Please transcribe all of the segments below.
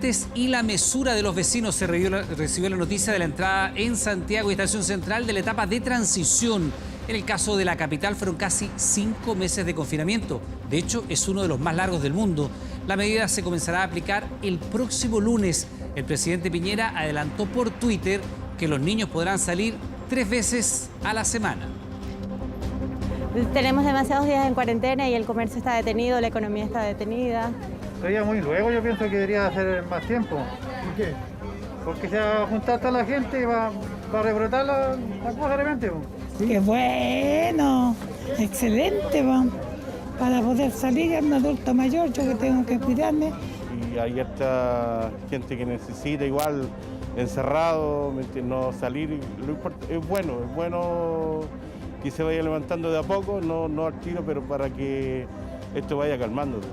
comerciantes y la mesura de los vecinos. Se recibió la noticia de la entrada en Santiago y Estación Central de la etapa de transición. En el caso de la capital fueron casi 5 meses de confinamiento. De hecho, es uno de los más largos del mundo. La medida se comenzará a aplicar el próximo lunes. El presidente Piñera adelantó por Twitter que los niños podrán salir 3 veces a la semana. Tenemos demasiados días en cuarentena y el comercio está detenido, la economía está detenida. Sería muy luego, yo pienso que debería hacer más tiempo. ¿Por qué? Porque se va a juntar toda la gente y va a rebrotar la cosa de repente. Sí. ¡Qué bueno! Excelente, para poder salir a un adulto mayor, yo que tengo que cuidarme. Y hay esta gente que necesita igual encerrado, no salir. Es bueno que se vaya levantando de a poco, no al tiro, pero para que esto vaya calmándose.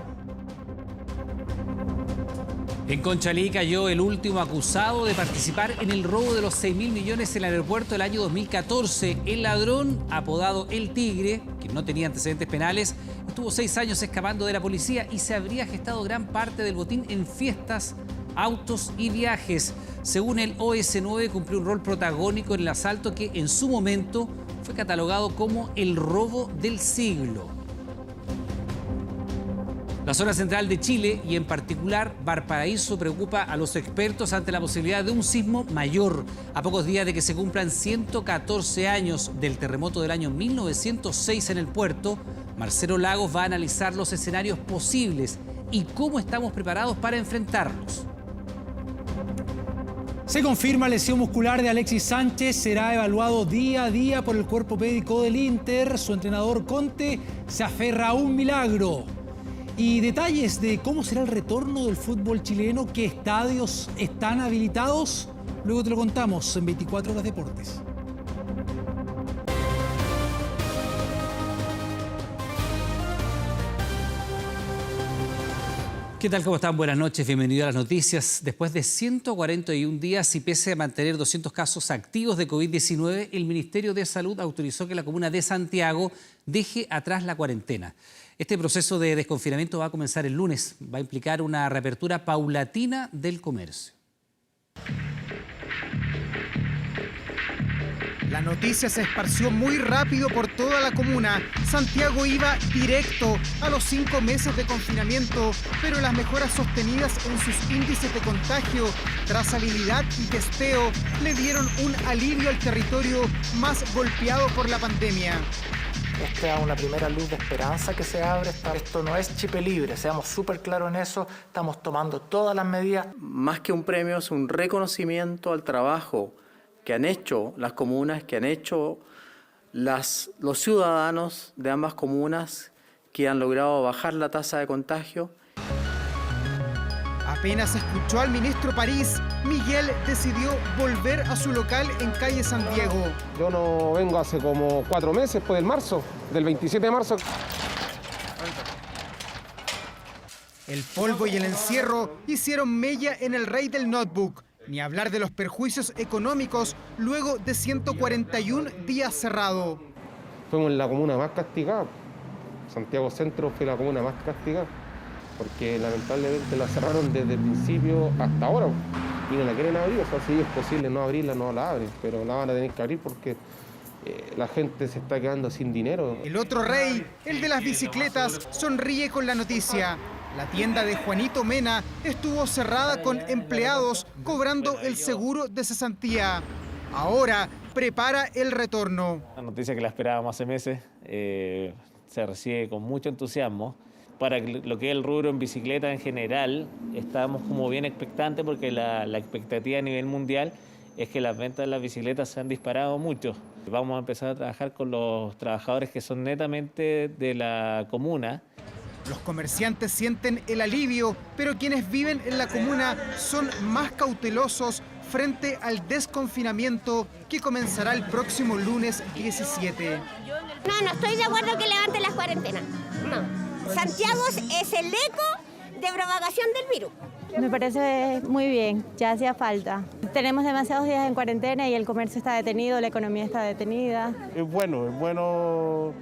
En Conchalí cayó el último acusado de participar en el robo de los 6.000 millones en el aeropuerto del año 2014. El ladrón, apodado El Tigre, que no tenía antecedentes penales, estuvo 6 años escapando de la policía y se habría gestado gran parte del botín en fiestas, autos y viajes. Según el OS9, cumplió un rol protagónico en el asalto que en su momento fue catalogado como el robo del siglo. La zona central de Chile y en particular Valparaíso preocupa a los expertos ante la posibilidad de un sismo mayor. A pocos días de que se cumplan 114 años del terremoto del año 1906 en el puerto, Marcelo Lagos va a analizar los escenarios posibles y cómo estamos preparados para enfrentarlos. Se confirma lesión muscular de Alexis Sánchez, será evaluado día a día por el cuerpo médico del Inter. Su entrenador Conte se aferra a un milagro. Y detalles de cómo será el retorno del fútbol chileno, qué estadios están habilitados, luego te lo contamos en 24 Horas Deportes. ¿Qué tal? ¿Cómo están? Buenas noches, bienvenidos a las noticias. Después de 141 días y pese a mantener 200 casos activos de COVID-19, el Ministerio de Salud autorizó que la comuna de Santiago deje atrás la cuarentena. Este proceso de desconfinamiento va a comenzar el lunes. Va a implicar una reapertura paulatina del comercio. La noticia se esparció muy rápido por toda la comuna. Santiago iba directo a los 5 meses de confinamiento, pero las mejoras sostenidas en sus índices de contagio, trazabilidad y testeo le dieron un alivio al territorio más golpeado por la pandemia. Esta es una primera luz de esperanza que se abre. Esto no es chip libre, seamos súper claros en eso. Estamos tomando todas las medidas. Más que un premio, es un reconocimiento al trabajo que han hecho las comunas, que han hecho los ciudadanos de ambas comunas, que han logrado bajar la tasa de contagio. Apenas escuchó al ministro París, Miguel decidió volver a su local en calle San Diego. Yo no vengo hace como 4 meses, pues del 27 de marzo. El polvo y el encierro hicieron mella en el rey del notebook. Ni hablar de los perjuicios económicos luego de 141 días cerrado. Fuimos la comuna más castigada. Santiago Centro fue la comuna más castigada, porque lamentablemente la cerraron desde el principio hasta ahora y no la quieren abrir. O sea, si es posible no abrirla, no la abren, pero la van a tener que abrir porque la gente se está quedando sin dinero. El otro rey, el de las bicicletas, sonríe con la noticia. La tienda de Juanito Mena estuvo cerrada con empleados cobrando el seguro de cesantía. Ahora prepara el retorno. La noticia que la esperábamos hace meses se recibe con mucho entusiasmo. Para lo que es el rubro en bicicleta en general, estamos como bien expectantes porque la expectativa a nivel mundial es que las ventas de las bicicletas se han disparado mucho. Vamos a empezar a trabajar con los trabajadores que son netamente de la comuna. Los comerciantes sienten el alivio, pero quienes viven en la comuna son más cautelosos frente al desconfinamiento que comenzará el próximo lunes 17. No estoy de acuerdo que levanten las cuarentenas. No. Santiago es el eco de propagación del virus. Me parece muy bien, ya hacía falta. Tenemos demasiados días en cuarentena y el comercio está detenido, la economía está detenida. Es bueno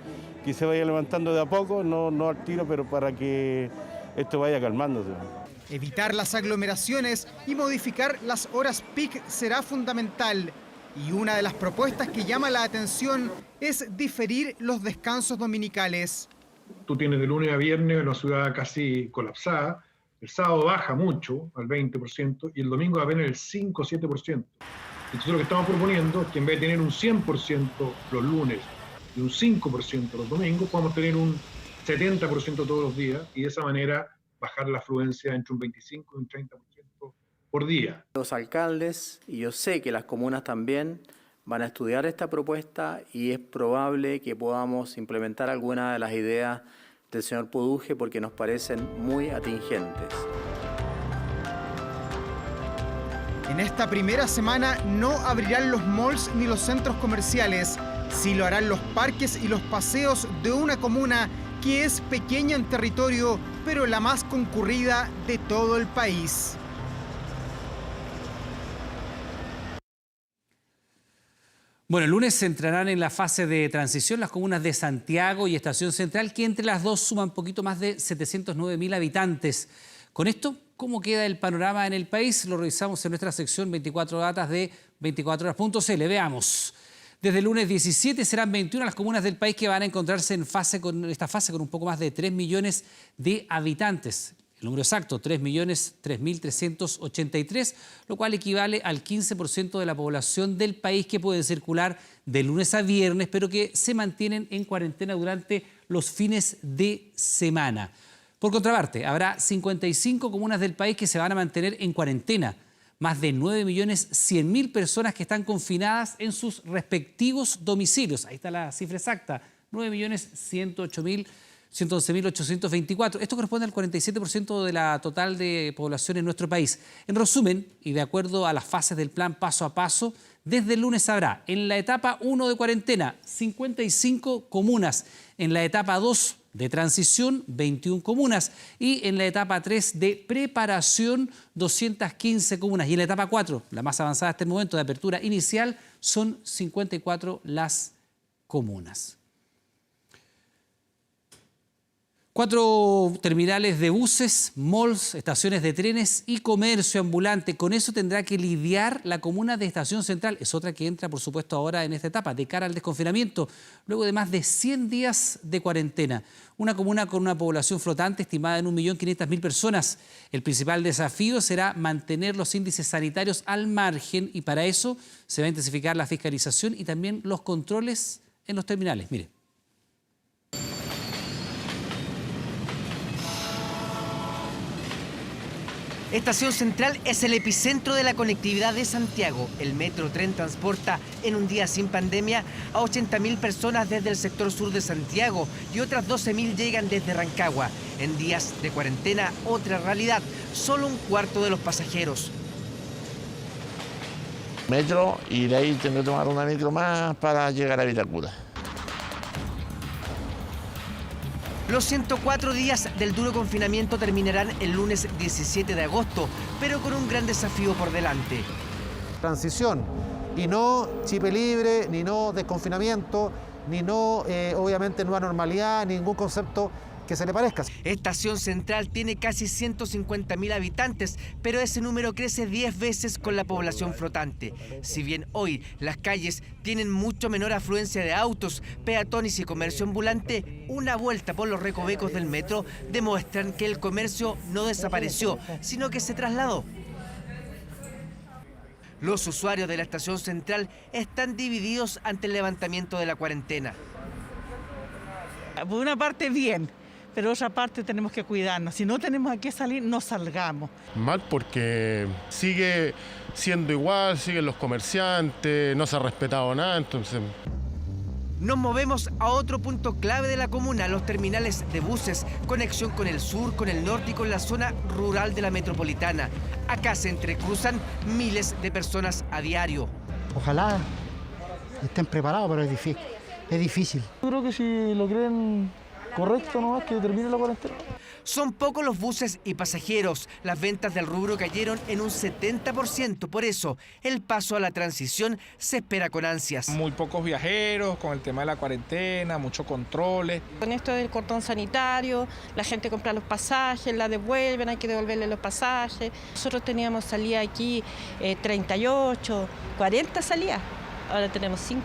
que se vaya levantando de a poco, no al tiro, pero para que esto vaya calmándose. Evitar las aglomeraciones y modificar las horas peak será fundamental. Y una de las propuestas que llama la atención es diferir los descansos dominicales. Tú tienes de lunes a viernes una ciudad casi colapsada, el sábado baja mucho, al 20%, y el domingo apenas el 5 o 7%. Entonces lo que estamos proponiendo es que en vez de tener un 100% los lunes y un 5% los domingos, podamos tener un 70% todos los días y de esa manera bajar la afluencia entre un 25 y un 30% por día. Los alcaldes, y yo sé que las comunas también, van a estudiar esta propuesta y es probable que podamos implementar algunas de las ideas del señor Poduje porque nos parecen muy atingentes. En esta primera semana no abrirán los malls ni los centros comerciales. Sí lo harán los parques y los paseos de una comuna que es pequeña en territorio, pero la más concurrida de todo el país. Bueno, el lunes se entrarán en la fase de transición las comunas de Santiago y Estación Central, que entre las dos suman poquito más de 709.000 habitantes. Con esto, ¿cómo queda el panorama en el país? Lo revisamos en nuestra sección 24 datas de 24horas.cl. Veamos. Desde el lunes 17 serán 21 las comunas del país que van a encontrarse en esta fase con un poco más de 3 millones de habitantes. El número exacto, 3.003.383, lo cual equivale al 15% de la población del país que puede circular de lunes a viernes, pero que se mantienen en cuarentena durante los fines de semana. Por contraparte, habrá 55 comunas del país que se van a mantener en cuarentena. Más de 9.100.000 personas que están confinadas en sus respectivos domicilios. Ahí está la cifra exacta, 9.108.111.824. Esto corresponde al 47% de la total de población en nuestro país. En resumen, y de acuerdo a las fases del plan paso a paso, desde el lunes habrá en la etapa 1 de cuarentena 55 comunas, en la etapa 2 de transición 21 comunas y en la etapa 3 de preparación 215 comunas. Y en la etapa 4, la más avanzada hasta el momento de apertura inicial, son 54 las comunas. 4 terminales de buses, malls, estaciones de trenes y comercio ambulante. Con eso tendrá que lidiar la comuna de Estación Central. Es otra que entra, por supuesto, ahora en esta etapa, de cara al desconfinamiento, luego de más de 100 días de cuarentena. Una comuna con una población flotante estimada en 1.500.000 personas. El principal desafío será mantener los índices sanitarios al margen y para eso se va a intensificar la fiscalización y también los controles en los terminales. Mire. Estación Central es el epicentro de la conectividad de Santiago. El Metro Tren transporta en un día sin pandemia a 80.000 personas desde el sector sur de Santiago y otras 12.000 llegan desde Rancagua. En días de cuarentena, otra realidad, solo un cuarto de los pasajeros. Metro y de ahí tengo que tomar una micro más para llegar a Vitacura. Los 104 días del duro confinamiento terminarán el lunes 17 de agosto, pero con un gran desafío por delante. Transición, y no chip libre, ni no desconfinamiento, ni no, obviamente, nueva normalidad, ningún concepto que se le parezca. Estación Central tiene casi 150.000 habitantes, pero ese número crece 10 veces con la población flotante. Si bien hoy las calles tienen mucho menor afluencia de autos, peatones y comercio ambulante, una vuelta por los recovecos del metro demuestran que el comercio no desapareció, sino que se trasladó. Los usuarios de la Estación Central están divididos ante el levantamiento de la cuarentena. Por una parte bien, pero otra parte tenemos que cuidarnos. Si no tenemos a qué salir, no salgamos. Mal porque sigue siendo igual, siguen los comerciantes, no se ha respetado nada, entonces... Nos movemos a otro punto clave de la comuna, los terminales de buses, conexión con el sur, con el norte y con la zona rural de la metropolitana. Acá se entrecruzan miles de personas a diario. Ojalá estén preparados, pero es difícil. Es difícil. Yo creo que si lo creen correcto nomás, que termine la cuarentena. Son pocos los buses y pasajeros. Las ventas del rubro cayeron en un 70%. Por eso, el paso a la transición se espera con ansias. Muy pocos viajeros, con el tema de la cuarentena, muchos controles. Con esto del cordón sanitario, la gente compra los pasajes, la devuelven, hay que devolverle los pasajes. Nosotros teníamos salida aquí 38, 40 salidas, ahora tenemos 5.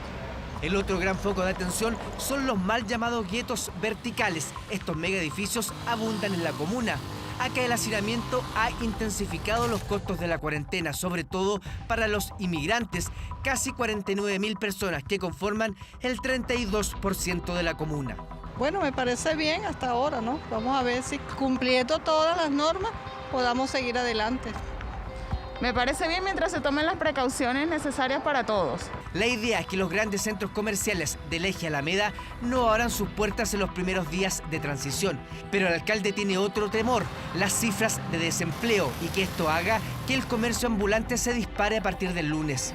El otro gran foco de atención son los mal llamados guetos verticales. Estos mega edificios abundan en la comuna. Acá el hacinamiento ha intensificado los costos de la cuarentena, sobre todo para los inmigrantes, casi 49.000 personas que conforman el 32% de la comuna. Bueno, me parece bien hasta ahora, ¿no? Vamos a ver si cumpliendo todas las normas podamos seguir adelante. Me parece bien mientras se tomen las precauciones necesarias para todos. La idea es que los grandes centros comerciales del eje Alameda no abran sus puertas en los primeros días de transición. Pero el alcalde tiene otro temor, las cifras de desempleo, y que esto haga que el comercio ambulante se dispare a partir del lunes.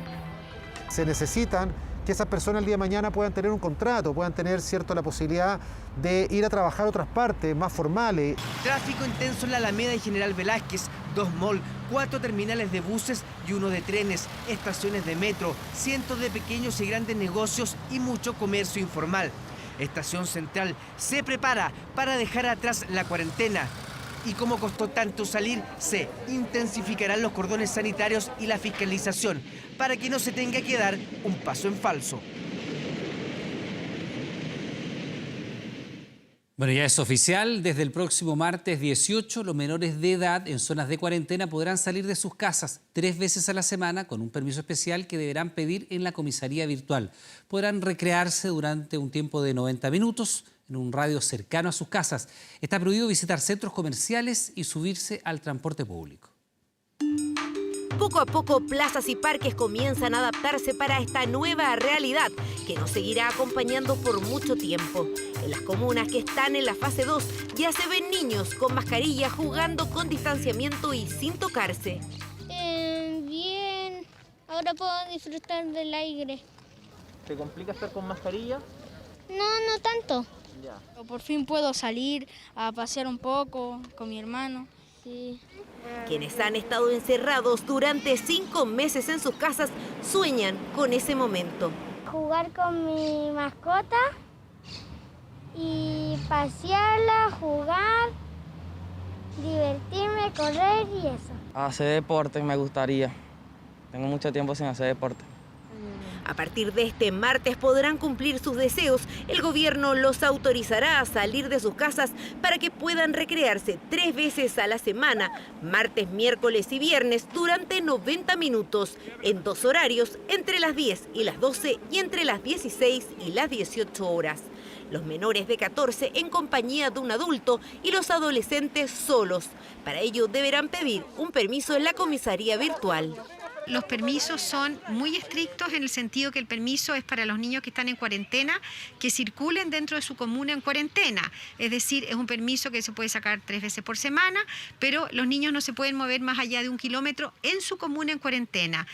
Se necesitan que esas personas el día de mañana puedan tener un contrato, puedan tener, cierto, la posibilidad de ir a trabajar a otras partes más formales. Tráfico intenso en la Alameda y General Velázquez, 2 malls, 4 terminales de buses y 1 de trenes, estaciones de metro, cientos de pequeños y grandes negocios y mucho comercio informal. Estación Central se prepara para dejar atrás la cuarentena. Y como costó tanto salir, se intensificarán los cordones sanitarios y la fiscalización para que no se tenga que dar un paso en falso. Bueno, ya es oficial, desde el próximo martes 18, los menores de edad en zonas de cuarentena podrán salir de sus casas 3 veces a la semana con un permiso especial que deberán pedir en la comisaría virtual. Podrán recrearse durante un tiempo de 90 minutos en un radio cercano a sus casas. Está prohibido visitar centros comerciales y subirse al transporte público. Poco a poco, plazas y parques comienzan a adaptarse para esta nueva realidad que nos seguirá acompañando por mucho tiempo. En las comunas que están en la fase 2 ya se ven niños con mascarilla jugando con distanciamiento y sin tocarse. Bien, ahora puedo disfrutar del aire. ¿Te complica estar con mascarilla? No tanto. Ya. Por fin puedo salir a pasear un poco con mi hermano. Sí. Quienes han estado encerrados durante 5 meses en sus casas sueñan con ese momento. Jugar con mi mascota y pasearla, jugar, divertirme, correr y eso. Hacer deporte me gustaría. Tengo mucho tiempo sin hacer deporte. A partir de este martes podrán cumplir sus deseos. El gobierno los autorizará a salir de sus casas para que puedan recrearse 3 veces a la semana, martes, miércoles y viernes, durante 90 minutos, en 2 horarios, entre las 10 y las 12 y entre las 16 y las 18 horas. Los menores de 14 en compañía de un adulto y los adolescentes solos. Para ello deberán pedir un permiso en la comisaría virtual. Los permisos son muy estrictos en el sentido que el permiso es para los niños que están en cuarentena, que circulen dentro de su comuna en cuarentena. Es decir, es un permiso que se puede sacar 3 veces por semana, pero los niños no se pueden mover más allá de 1 kilómetro en su comuna en cuarentena.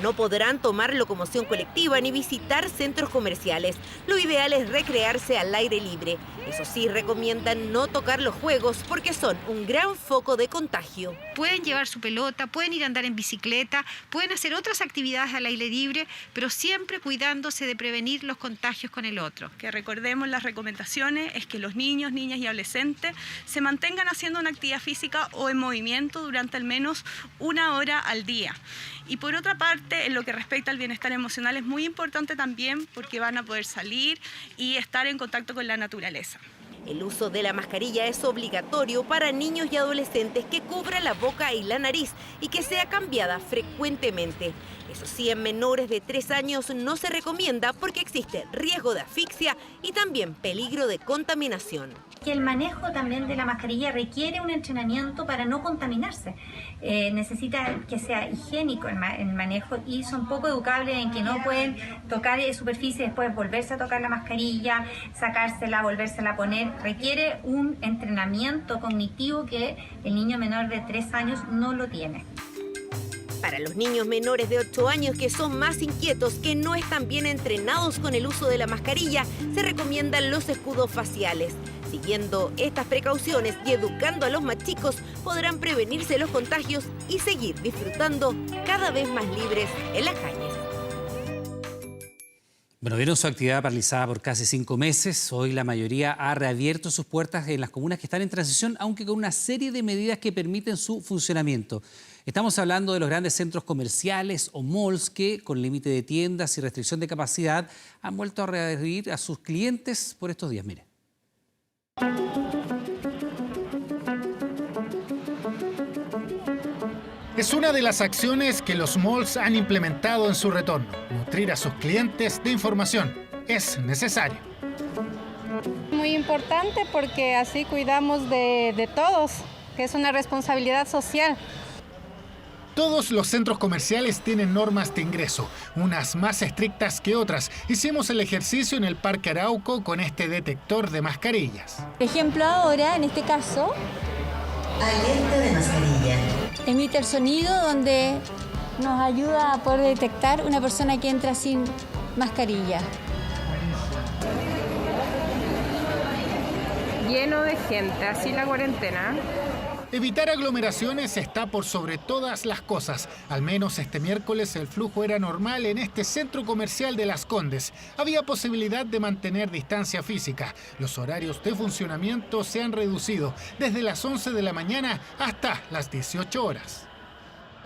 No podrán tomar locomoción colectiva ni visitar centros comerciales. Lo ideal es recrearse al aire libre. Eso sí, recomiendan no tocar los juegos porque son un gran foco de contagio. Pueden llevar su pelota, pueden ir a andar en bicicleta, pueden hacer otras actividades al aire libre, pero siempre cuidándose de prevenir los contagios con el otro. Que recordemos las recomendaciones es que los niños, niñas y adolescentes se mantengan haciendo una actividad física o en movimiento durante al menos 1 hora al día. Y por otra parte, en lo que respecta al bienestar emocional es muy importante también porque van a poder salir y estar en contacto con la naturaleza. El uso de la mascarilla es obligatorio para niños y adolescentes que cubra la boca y la nariz y que sea cambiada frecuentemente. Eso sí, en menores de 3 años no se recomienda porque existe riesgo de asfixia y también peligro de contaminación. Que el manejo también de la mascarilla requiere un entrenamiento para no contaminarse. Necesita que sea higiénico el manejo y son poco educables en que no pueden tocar superficie y después volverse a tocar la mascarilla, sacársela, volvérsela a poner. Requiere un entrenamiento cognitivo que el niño menor de 3 años no lo tiene. Para los niños menores de 8 años que son más inquietos, que no están bien entrenados con el uso de la mascarilla, se recomiendan los escudos faciales. Siguiendo estas precauciones y educando a los más chicos, podrán prevenirse los contagios y seguir disfrutando cada vez más libres en las calles. Bueno, vieron su actividad paralizada por casi 5 meses. Hoy la mayoría ha reabierto sus puertas en las comunas que están en transición, aunque con una serie de medidas que permiten su funcionamiento. Estamos hablando de los grandes centros comerciales o malls que, con límite de tiendas y restricción de capacidad, han vuelto a reabrir a sus clientes por estos días. Mire. Es una de las acciones que los malls han implementado en su retorno. Nutrir a sus clientes de información es necesario. Muy importante porque así cuidamos de todos, que es una responsabilidad social. Todos los centros comerciales tienen normas de ingreso, unas más estrictas que otras. Hicimos el ejercicio en el Parque Arauco con este detector de mascarillas. Por ejemplo, ahora, en este caso, alerta de mascarilla. Emite el sonido donde nos ayuda a poder detectar una persona que entra sin mascarilla. Lleno de gente, así la cuarentena. Evitar aglomeraciones está por sobre todas las cosas. Al menos este miércoles el flujo era normal en este centro comercial de Las Condes. Había posibilidad de mantener distancia física. Los horarios de funcionamiento se han reducido desde las 11 de la mañana hasta las 18 horas.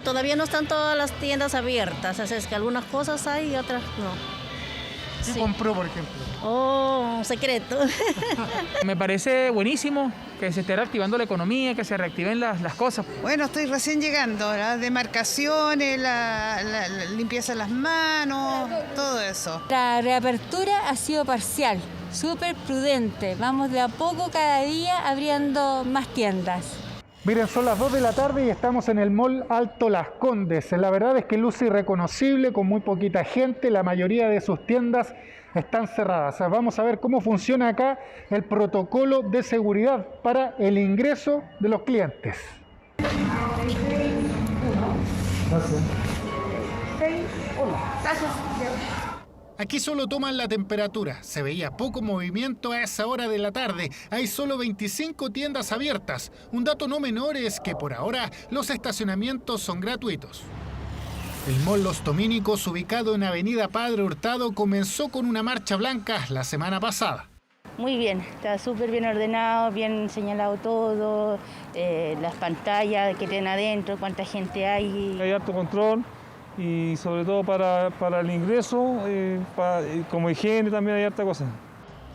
Todavía no están todas las tiendas abiertas, así es que algunas cosas hay y otras no. ¿Qué compró, por ejemplo? Oh, un secreto. Me parece buenísimo que se esté reactivando la economía, que se reactiven las cosas. Bueno, estoy recién llegando, las demarcaciones, la limpieza de las manos, todo eso. La reapertura ha sido parcial, súper prudente. Vamos de a poco cada día abriendo más tiendas. Miren, son las 2 de la tarde y estamos en el Mall Alto Las Condes. La verdad es que luce irreconocible, con muy poquita gente. La mayoría de sus tiendas están cerradas. Vamos a ver cómo funciona acá el protocolo de seguridad para el ingreso de los clientes. Gracias. Gracias. Aquí solo toman la temperatura. Se veía poco movimiento a esa hora de la tarde. Hay solo 25 tiendas abiertas. Un dato no menor es que por ahora los estacionamientos son gratuitos. El Mall Los Dominicos, ubicado en Avenida Padre Hurtado, comenzó con una marcha blanca la semana pasada. Muy bien, está súper bien ordenado, bien señalado todo, las pantallas que tienen adentro, cuánta gente hay. Hay harto control. Y sobre todo para el ingreso, como higiene también hay harta cosa.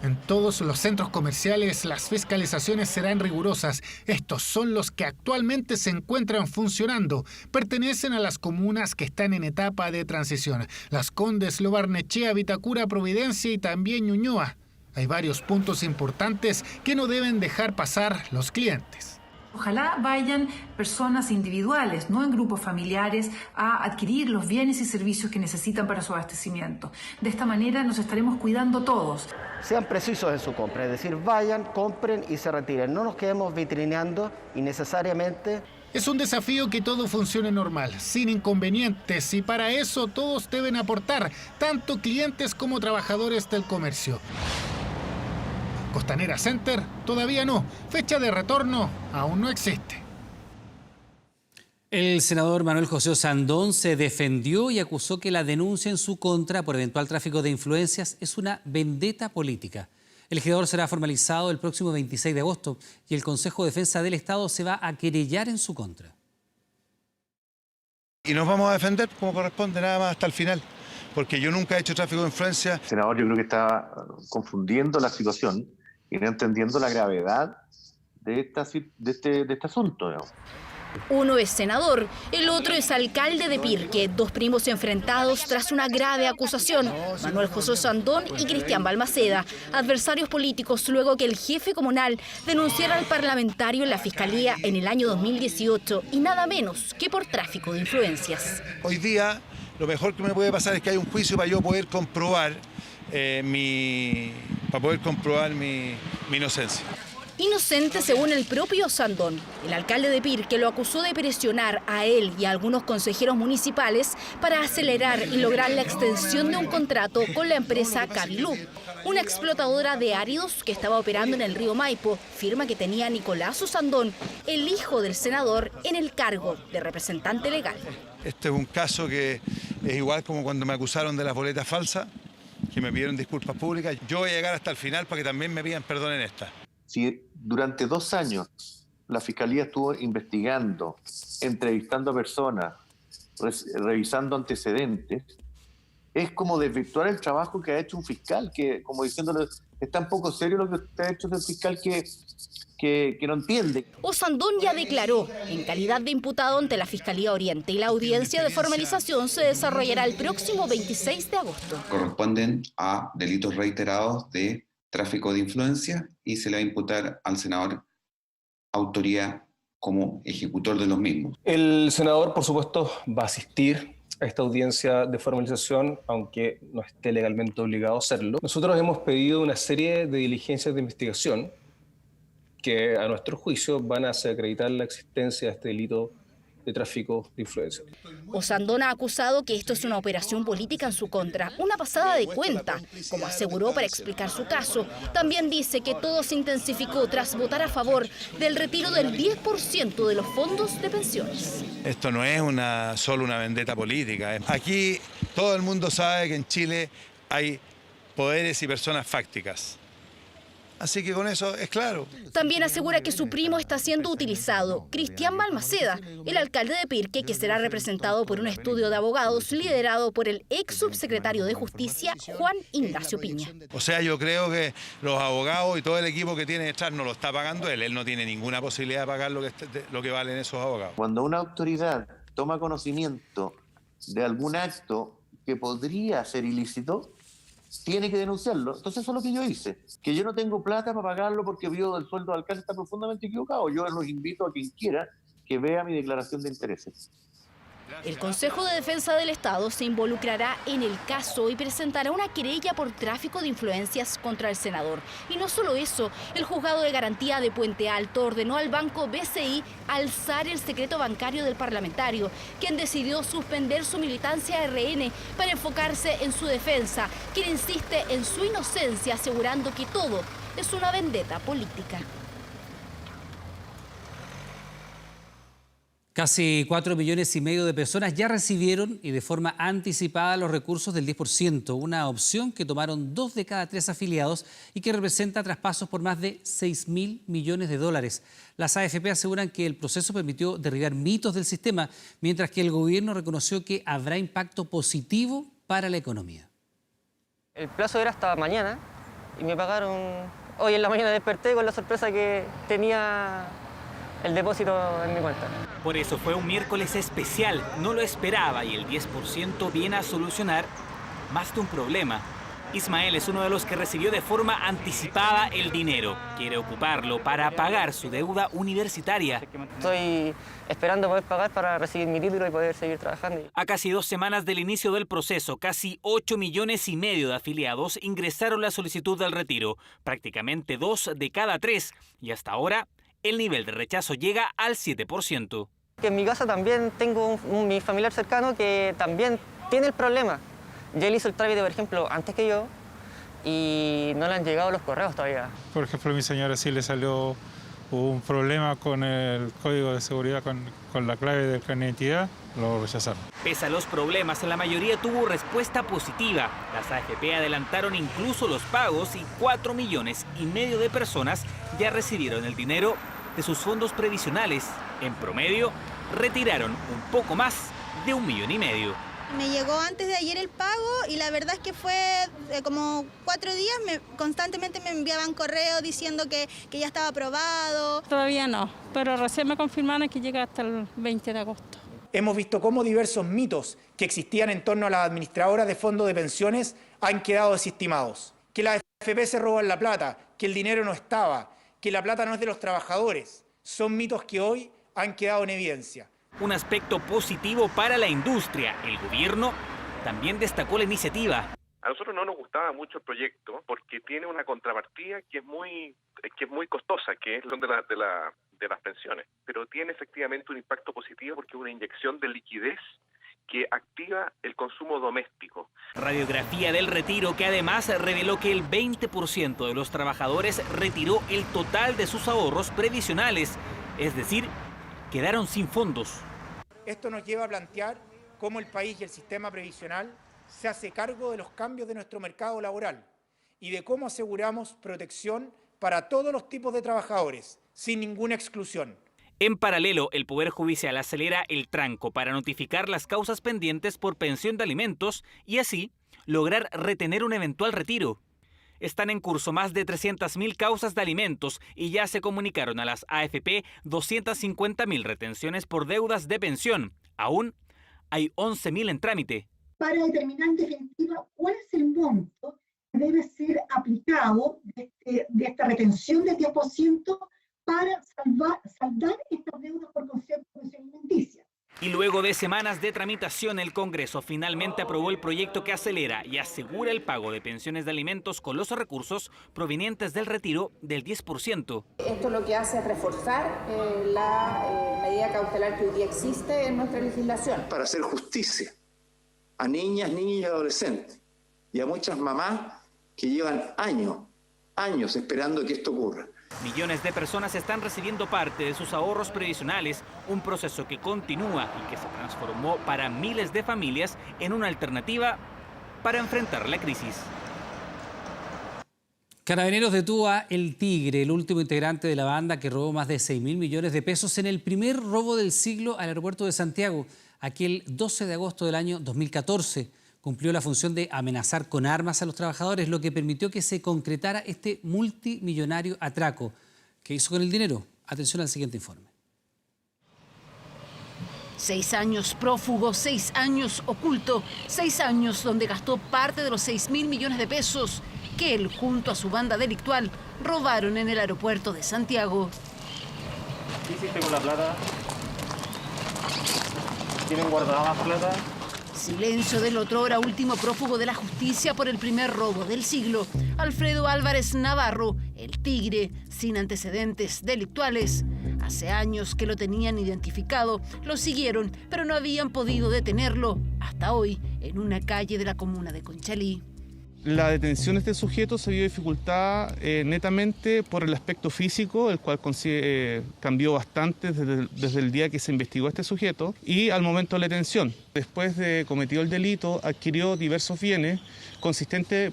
En todos los centros comerciales las fiscalizaciones serán rigurosas. Estos son los que actualmente se encuentran funcionando. Pertenecen a las comunas que están en etapa de transición. Las Condes, Lo Barnechea, Vitacura, Providencia y también Ñuñoa. Hay varios puntos importantes que no deben dejar pasar los clientes. Ojalá vayan personas individuales, no en grupos familiares, a adquirir los bienes y servicios que necesitan para su abastecimiento. De esta manera nos estaremos cuidando todos. Sean precisos en su compra, es decir, vayan, compren y se retiren. No nos quedemos vitrineando innecesariamente. Es un desafío que todo funcione normal, sin inconvenientes, y para eso todos deben aportar, tanto clientes como trabajadores del comercio. Costanera Center todavía no. Fecha de retorno aún no existe. El senador Manuel José Sandón se defendió y acusó que la denuncia en su contra por eventual tráfico de influencias es una vendetta política. El legislador será formalizado el próximo 26 de agosto y el Consejo de Defensa del Estado se va a querellar en su contra. Y nos vamos a defender como corresponde, nada más hasta el final, porque yo nunca he hecho tráfico de influencia. El senador yo creo que está confundiendo la situación y no entendiendo la gravedad de este asunto, digamos. Uno es senador, el otro es alcalde de Pirque, dos primos enfrentados tras una grave acusación. Manuel José Sandón y Cristian Balmaceda, adversarios políticos luego que el jefe comunal denunciara al parlamentario en la Fiscalía en el año 2018 y nada menos que por tráfico de influencias. Hoy día lo mejor que me puede pasar es que haya un juicio para yo poder comprobar mi inocencia. Inocente según el propio Sandón. El alcalde de Pirque lo acusó de presionar a él y a algunos consejeros municipales para acelerar y lograr la extensión de un contrato con la empresa Cabilú, una explotadora de áridos que estaba operando en el río Maipo, firma que tenía Nicolás Sandón, el hijo del senador, en el cargo de representante legal. Este es un caso que es igual como cuando me acusaron de las boletas falsas, que me pidieron disculpas públicas. Yo voy a llegar hasta el final para que también me pidan perdón en esta. Si durante 2 años la Fiscalía estuvo investigando, entrevistando a personas, revisando antecedentes, es como desvirtuar el trabajo que ha hecho un fiscal, que como diciéndole, es tan poco serio lo que usted ha hecho del fiscal que no entiende. Sandón ya declaró en calidad de imputado ante la Fiscalía Oriente y la audiencia de formalización se desarrollará el próximo 26 de agosto. Corresponden a delitos reiterados de tráfico de influencia y se le va a imputar al senador autoría como ejecutor de los mismos. El senador, por supuesto, va a asistir a esta audiencia de formalización, aunque no esté legalmente obligado a hacerlo. Nosotros hemos pedido una serie de diligencias de investigación que, a nuestro juicio, van a acreditar la existencia de este delito de tráfico de influencia. Sandón ha acusado que esto es una operación política en su contra, una pasada de cuenta, como aseguró para explicar su caso. También dice que todo se intensificó tras votar a favor del retiro del 10% de los fondos de pensiones. Esto no es solo una vendetta política. Aquí todo el mundo sabe que en Chile hay poderes y personas fácticas. Así que con eso es claro. También asegura que su primo está siendo utilizado, Cristián Balmaceda, el alcalde de Pirque, que será representado por un estudio de abogados liderado por el ex subsecretario de Justicia, Juan Ignacio Piña. O sea, yo creo que los abogados y todo el equipo que tiene detrás no lo está pagando él. Él no tiene ninguna posibilidad de pagar lo que valen esos abogados. Cuando una autoridad toma conocimiento de algún acto que podría ser ilícito, tiene que denunciarlo. Entonces eso es lo que yo hice. Que yo no tengo plata para pagarlo porque vio el sueldo del alcalde está profundamente equivocado. Yo los invito a quien quiera que vea mi declaración de intereses. El Consejo de Defensa del Estado se involucrará en el caso y presentará una querella por tráfico de influencias contra el senador. Y no solo eso, el Juzgado de Garantía de Puente Alto ordenó al Banco BCI alzar el secreto bancario del parlamentario, quien decidió suspender su militancia a RN para enfocarse en su defensa, quien insiste en su inocencia, asegurando que todo es una vendetta política. Casi 4,5 millones de personas ya recibieron y de forma anticipada los recursos del 10%, una opción que tomaron 2 de cada 3 afiliados y que representa traspasos por más de 6.000 millones de dólares. Las AFP aseguran que el proceso permitió derribar mitos del sistema, mientras que el gobierno reconoció que habrá impacto positivo para la economía. El plazo era hasta mañana y me pagaron. Hoy en la mañana desperté con la sorpresa que tenía el depósito en mi cuenta. Por eso fue un miércoles especial, no lo esperaba y el 10% viene a solucionar más de un problema. Ismael es uno de los que recibió de forma anticipada el dinero. Quiere ocuparlo para pagar su deuda universitaria. Estoy esperando poder pagar para recibir mi título y poder seguir trabajando. A casi 2 semanas del inicio del proceso, casi 8,5 millones de afiliados ingresaron la solicitud del retiro, prácticamente 2 de cada 3, y hasta ahora el nivel de rechazo llega al 7%. En mi casa también tengo mi familiar cercano que también tiene el problema. Ya él hizo el trámite, por ejemplo, antes que yo y no le han llegado los correos todavía. Por ejemplo, a mi señora sí le salió un problema con el código de seguridad, con la clave del carnet de identidad, lo rechazaron. Pese a los problemas, la mayoría tuvo respuesta positiva. Las AFP adelantaron incluso los pagos y 4,5 millones de personas ya recibieron el dinero de sus fondos previsionales. En promedio, retiraron un poco más de 1,5 millones. Me llegó antes de ayer el pago y la verdad es que fue como 4 días, constantemente me enviaban correos diciendo que ya estaba aprobado. Todavía no, pero recién me confirmaron que llega hasta el 20 de agosto. Hemos visto cómo diversos mitos que existían en torno a las administradoras de fondos de pensiones han quedado desestimados. Que las AFP se roban la plata, que el dinero no estaba, que la plata no es de los trabajadores. Son mitos que hoy han quedado en evidencia. Un aspecto positivo para la industria. El gobierno también destacó la iniciativa. A nosotros no nos gustaba mucho el proyecto porque tiene una contrapartida que es muy que es muy costosa, que es de las pensiones, pero tiene efectivamente un impacto positivo porque es una inyección de liquidez que activa el consumo doméstico. Radiografía del retiro que además reveló que el 20% de los trabajadores retiró el total de sus ahorros previsionales, es decir, quedaron sin fondos. Esto nos lleva a plantear cómo el país y el sistema previsional se hace cargo de los cambios de nuestro mercado laboral y de cómo aseguramos protección para todos los tipos de trabajadores, sin ninguna exclusión. En paralelo, el Poder Judicial acelera el tranco para notificar las causas pendientes por pensión de alimentos y así lograr retener un eventual retiro. Están en curso más de 300.000 causas de alimentos y ya se comunicaron a las AFP 250.000 retenciones por deudas de pensión. Aún hay 11.000 en trámite. Para determinar en definitiva cuál es el monto que debe ser aplicado de esta retención del 10% para saldar estas deudas por concepto de pensión alimenticia. Y luego de semanas de tramitación, el Congreso finalmente aprobó el proyecto que acelera y asegura el pago de pensiones de alimentos con los recursos provenientes del retiro del 10%. Esto lo que hace es reforzar la medida cautelar que hoy día existe en nuestra legislación. Para hacer justicia a niñas, niños y adolescentes y a muchas mamás que llevan años esperando que esto ocurra. Millones de personas están recibiendo parte de sus ahorros previsionales, un proceso que continúa y que se transformó para miles de familias en una alternativa para enfrentar la crisis. Carabineros detuvo a El Tigre, el último integrante de la banda que robó más de 6.000 millones de pesos en el primer robo del siglo al aeropuerto de Santiago, aquel 12 de agosto del año 2014. Cumplió la función de amenazar con armas a los trabajadores, lo que permitió que se concretara este multimillonario atraco. ¿Qué hizo con el dinero? Atención al siguiente informe. 6 años prófugo, 6 años oculto, 6 años donde gastó parte de los 6.000 millones de pesos que él, junto a su banda delictual, robaron en el aeropuerto de Santiago. ¿Qué hiciste con la plata? ¿Tienen guardada más plata? Silencio del otrora último prófugo de la justicia por el primer robo del siglo, Alfredo Álvarez Navarro, El Tigre, sin antecedentes delictuales. Hace años que lo tenían identificado, lo siguieron, pero no habían podido detenerlo, hasta hoy, en una calle de la comuna de Conchalí. La detención de este sujeto se vio dificultada netamente por el aspecto físico, el cual cambió bastante desde el día que se investigó a este sujeto y al momento de la detención. Después de cometido el delito, adquirió diversos bienes,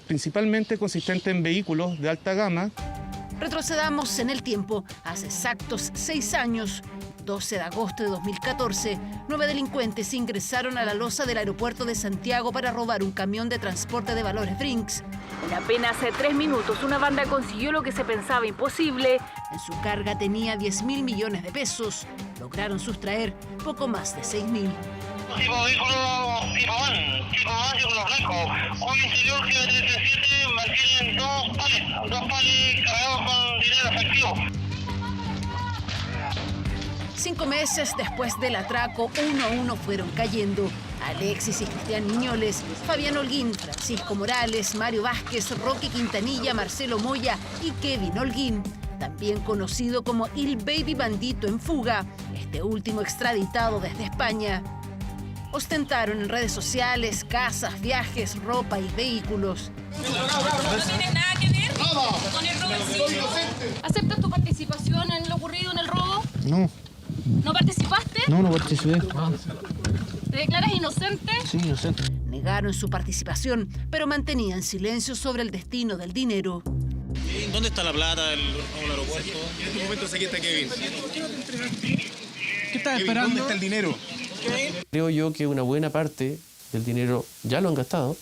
principalmente consistentes en vehículos de alta gama. Retrocedamos en el tiempo, hace exactos 6 años. 12 de agosto de 2014, 9 delincuentes ingresaron a la losa del aeropuerto de Santiago para robar un camión de transporte de valores Brinks. En apenas 3 minutos, una banda consiguió lo que se pensaba imposible. En su carga tenía 10.000 millones de pesos. Lograron sustraer poco más de 6.000. Tipo blanco, un interior G37 mantienen dos palets cargados con dinero efectivo. 5 meses después del atraco, uno a uno fueron cayendo. Alexis y Cristian Niñoles, Fabián Holguín, Francisco Morales, Mario Vázquez, Roque Quintanilla, Marcelo Moya y Kevin Holguín, también conocido como Il Baby Bandito en fuga, este último extraditado desde España. Ostentaron en redes sociales casas, viajes, ropa y vehículos. ¿No tienes nada que ver con el robo del siglo? ¿Aceptas tu participación en lo ocurrido en el robo? No. ¿No participaste? No participé. ¿Te declaras inocente? Sí, inocente. Negaron su participación, pero mantenían silencio sobre el destino del dinero. ¿Dónde está la plata del aeropuerto? En este momento sé que está Kevin. ¿Qué estás esperando? ¿Dónde está el dinero? Creo yo que una buena parte del dinero ya lo han gastado,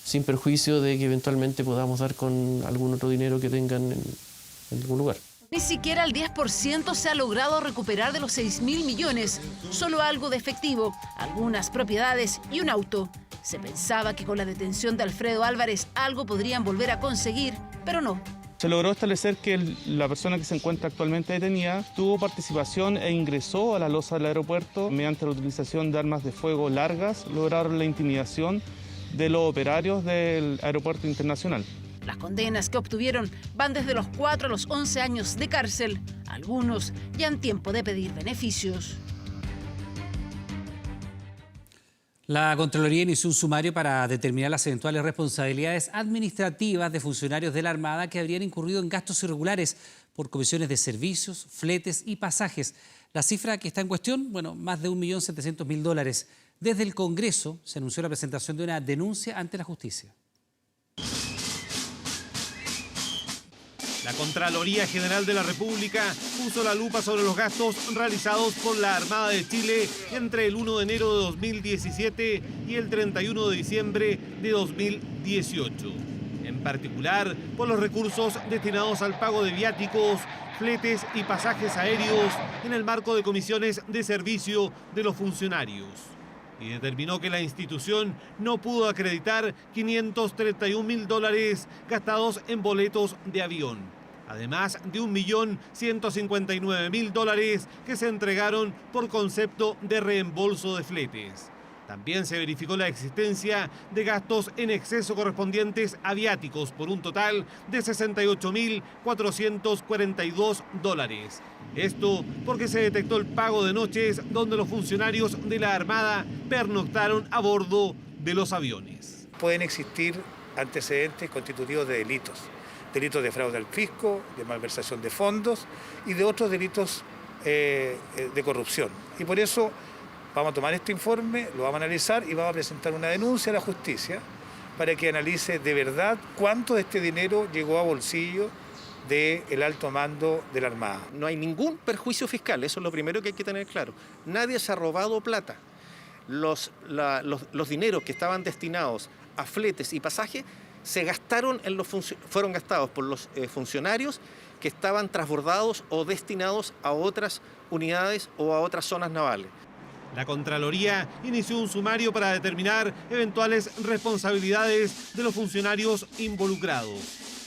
sin perjuicio de que eventualmente podamos dar con algún otro dinero que tengan en algún lugar. Ni siquiera el 10% se ha logrado recuperar de los 6.000 millones, solo algo de efectivo, algunas propiedades y un auto. Se pensaba que con la detención de Alfredo Álvarez algo podrían volver a conseguir, pero no. Se logró establecer que la persona que se encuentra actualmente detenida tuvo participación e ingresó a la losa del aeropuerto mediante la utilización de armas de fuego largas, lograron la intimidación de los operarios del aeropuerto internacional. Las condenas que obtuvieron van desde los 4 a los 11 años de cárcel. Algunos ya han tiempo de pedir beneficios. La Contraloría inició un sumario para determinar las eventuales responsabilidades administrativas de funcionarios de la Armada que habrían incurrido en gastos irregulares por comisiones de servicios, fletes y pasajes. La cifra que está en cuestión, más de $1.700.000. Desde el Congreso se anunció la presentación de una denuncia ante la justicia. La Contraloría General de la República puso la lupa sobre los gastos realizados por la Armada de Chile entre el 1 de enero de 2017 y el 31 de diciembre de 2018. En particular, por los recursos destinados al pago de viáticos, fletes y pasajes aéreos en el marco de comisiones de servicio de los funcionarios. Y determinó que la institución no pudo acreditar $531.000 gastados en boletos de avión, además de $1.159.000 que se entregaron por concepto de reembolso de fletes. También se verificó la existencia de gastos en exceso correspondientes a viáticos por un total de $68.442. Esto porque se detectó el pago de noches donde los funcionarios de la Armada pernoctaron a bordo de los aviones. Pueden existir antecedentes constitutivos de delitos de fraude al fisco, de malversación de fondos y de otros delitos de corrupción. Y por eso vamos a tomar este informe, lo vamos a analizar y vamos a presentar una denuncia a la justicia para que analice de verdad cuánto de este dinero llegó a bolsillo del alto mando de la Armada. No hay ningún perjuicio fiscal, eso es lo primero que hay que tener claro. Nadie se ha robado plata. Los dineros que estaban destinados a fletes y pasajes fueron gastados por los funcionarios que estaban transbordados o destinados a otras unidades o a otras zonas navales. La Contraloría inició un sumario para determinar eventuales responsabilidades de los funcionarios involucrados.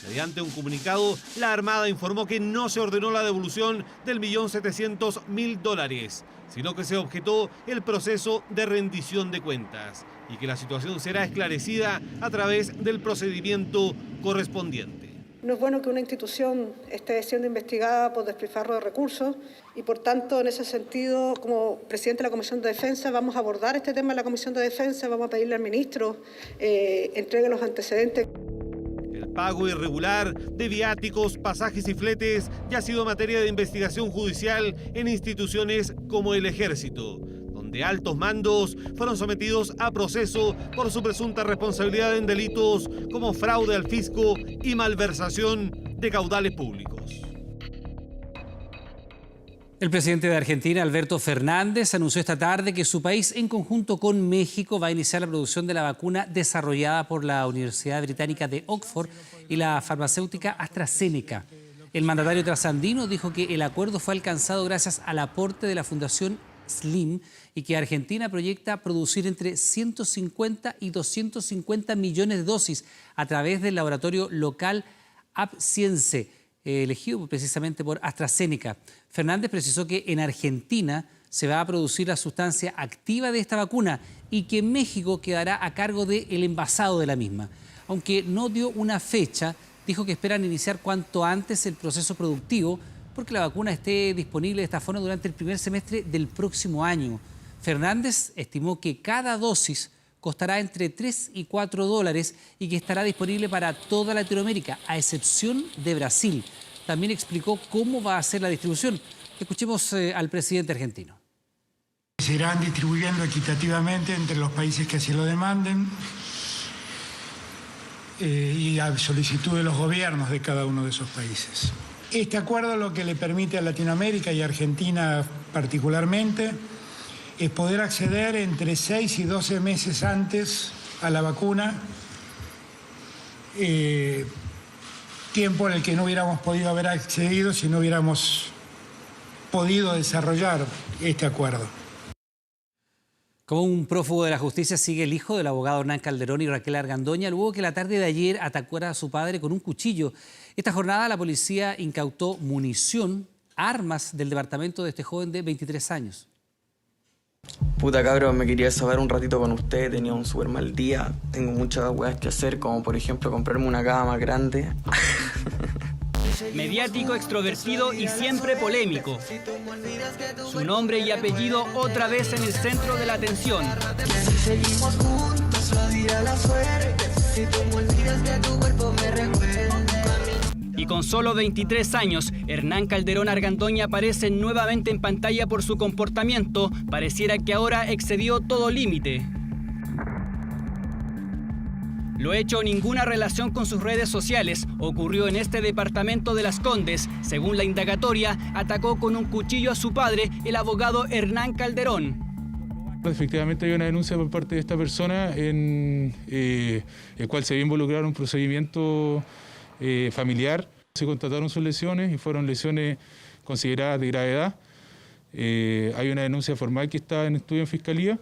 Mediante un comunicado, la Armada informó que no se ordenó la devolución del $1.700.000, sino que se objetó el proceso de rendición de cuentas y que la situación será esclarecida a través del procedimiento correspondiente. No es bueno que una institución esté siendo investigada por despilfarro de recursos y, por tanto, en ese sentido, como presidente de la Comisión de Defensa, vamos a abordar este tema en la Comisión de Defensa, vamos a pedirle al ministro entregue los antecedentes. El pago irregular de viáticos, pasajes y fletes ya ha sido materia de investigación judicial en instituciones como el Ejército, donde altos mandos fueron sometidos a proceso por su presunta responsabilidad en delitos como fraude al fisco y malversación de caudales públicos. El presidente de Argentina, Alberto Fernández, anunció esta tarde que su país, en conjunto con México, va a iniciar la producción de la vacuna desarrollada por la Universidad Británica de Oxford y la farmacéutica AstraZeneca. El mandatario trasandino dijo que el acuerdo fue alcanzado gracias al aporte de la Fundación Slim y que Argentina proyecta producir entre 150 y 250 millones de dosis a través del laboratorio local AppScience, elegido precisamente por AstraZeneca. Fernández precisó que en Argentina se va a producir la sustancia activa de esta vacuna y que México quedará a cargo del envasado de la misma. Aunque no dio una fecha, dijo que esperan iniciar cuanto antes el proceso productivo porque la vacuna esté disponible de esta forma durante el primer semestre del próximo año. Fernández estimó que cada dosis costará entre $3 y $4 y que estará disponible para toda Latinoamérica, a excepción de Brasil. También explicó cómo va a ser la distribución. Escuchemos al presidente argentino. Se irán distribuyendo equitativamente entre los países que así lo demanden y a solicitud de los gobiernos de cada uno de esos países. Este acuerdo lo que le permite a Latinoamérica y a Argentina particularmente es poder acceder entre 6 y 12 meses antes a la vacuna, tiempo en el que no hubiéramos podido haber accedido si no hubiéramos podido desarrollar este acuerdo. Como un prófugo de la justicia sigue el hijo del abogado Hernán Calderón y Raquel Argandoña, luego que la tarde de ayer atacara a su padre con un cuchillo. Esta jornada la policía incautó munición, armas del departamento de este joven de 23 años. Puta cabrón, me quería desahogar un ratito con usted, tenía un súper mal día. Tengo muchas weas que hacer, como por ejemplo comprarme una cama más grande. Mediático, extrovertido y siempre polémico. Su nombre y apellido otra vez en el centro de la atención. Y con solo 23 años, Hernán Calderón Argandoña aparece nuevamente en pantalla por su comportamiento. Pareciera que ahora excedió todo límite. Lo hecho, ninguna relación con sus redes sociales ocurrió en este departamento de Las Condes. Según la indagatoria, atacó con un cuchillo a su padre, el abogado Hernán Calderón. Efectivamente hay una denuncia por parte de esta persona en el cual se había involucrado en un procedimiento familiar. Se constataron sus lesiones y fueron lesiones consideradas de gravedad. Hay una denuncia formal que está en estudio en Fiscalía.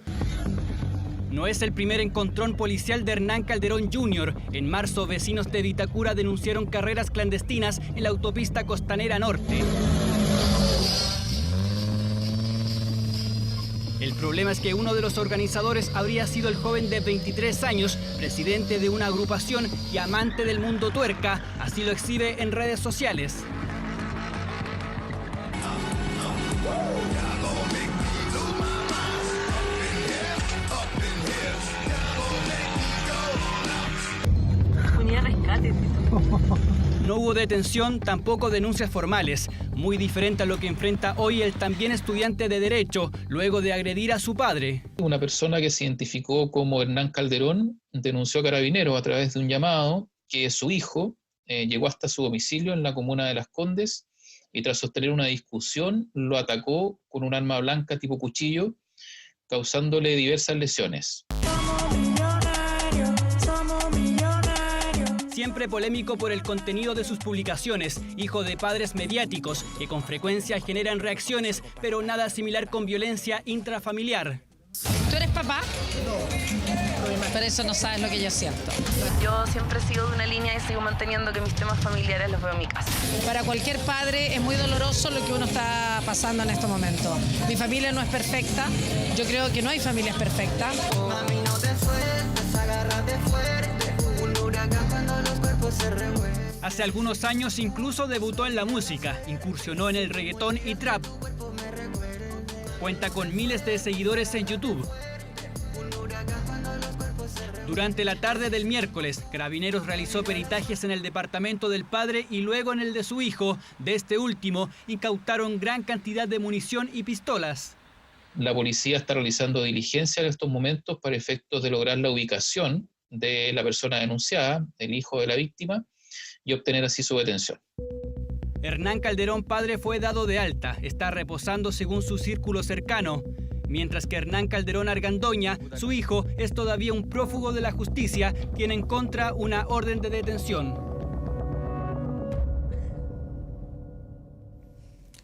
No es el primer encontrón policial de Hernán Calderón Jr. En marzo, vecinos de Vitacura denunciaron carreras clandestinas en la autopista Costanera Norte. El problema es que uno de los organizadores habría sido el joven de 23 años, presidente de una agrupación y amante del mundo tuerca. Así lo exhibe en redes sociales. No hubo detención, tampoco denuncias formales. Muy diferente a lo que enfrenta hoy el también estudiante de Derecho, luego de agredir a su padre. Una persona que se identificó como Hernán Calderón denunció a Carabineros a través de un llamado que su hijo llegó hasta su domicilio en la comuna de Las Condes y tras sostener una discusión lo atacó con un arma blanca tipo cuchillo, causándole diversas lesiones. Siempre polémico por el contenido de sus publicaciones, hijo de padres mediáticos que con frecuencia generan reacciones, pero nada similar con violencia intrafamiliar. ¿Tú eres papá? No. Por eso no sabes lo que yo siento. Yo siempre sigo de una línea y sigo manteniendo que mis temas familiares los veo en mi casa. Para cualquier padre es muy doloroso lo que uno está pasando en estos momentos. Mi familia no es perfecta, yo creo que no hay familias perfectas. Mami, no te sueltes, agárrate fuerte. Hace algunos años incluso debutó en la música, incursionó en el reggaetón y trap. Cuenta con miles de seguidores en YouTube. Durante la tarde del miércoles, Carabineros realizó peritajes en el departamento del padre y luego en el de su hijo. De este último, incautaron gran cantidad de munición y pistolas. La policía está realizando diligencia en estos momentos para efectos de lograr la ubicación de la persona denunciada, el hijo de la víctima, y obtener así su detención. Hernán Calderón padre fue dado de alta, está reposando según su círculo cercano, mientras que Hernán Calderón Argandoña, su hijo, es todavía un prófugo de la justicia, tiene en contra una orden de detención.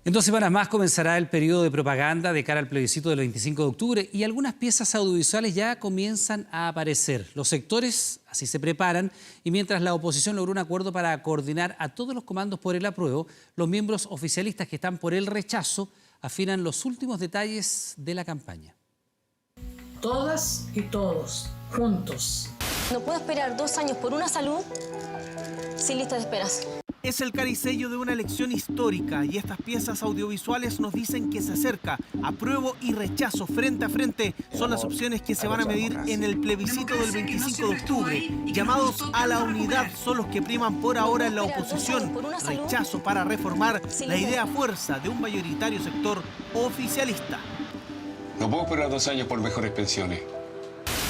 En 2 semanas más comenzará el periodo de propaganda de cara al plebiscito del 25 de octubre y algunas piezas audiovisuales ya comienzan a aparecer. Los sectores así se preparan y mientras la oposición logró un acuerdo para coordinar a todos los comandos por el apruebo, los miembros oficialistas que están por el rechazo afinan los últimos detalles de la campaña. Todas y todos, juntos. No puedo esperar 2 años por una salud sin lista de esperas. Es el caricello de una elección histórica y estas piezas audiovisuales nos dicen que se acerca. Apruebo y rechazo frente a frente son las opciones que se van a medir en el plebiscito del 25 de octubre. Llamados a la unidad son los que priman por ahora en la oposición. Rechazo para reformar la idea fuerza de un mayoritario sector oficialista. No puedo esperar 2 años por mejores pensiones.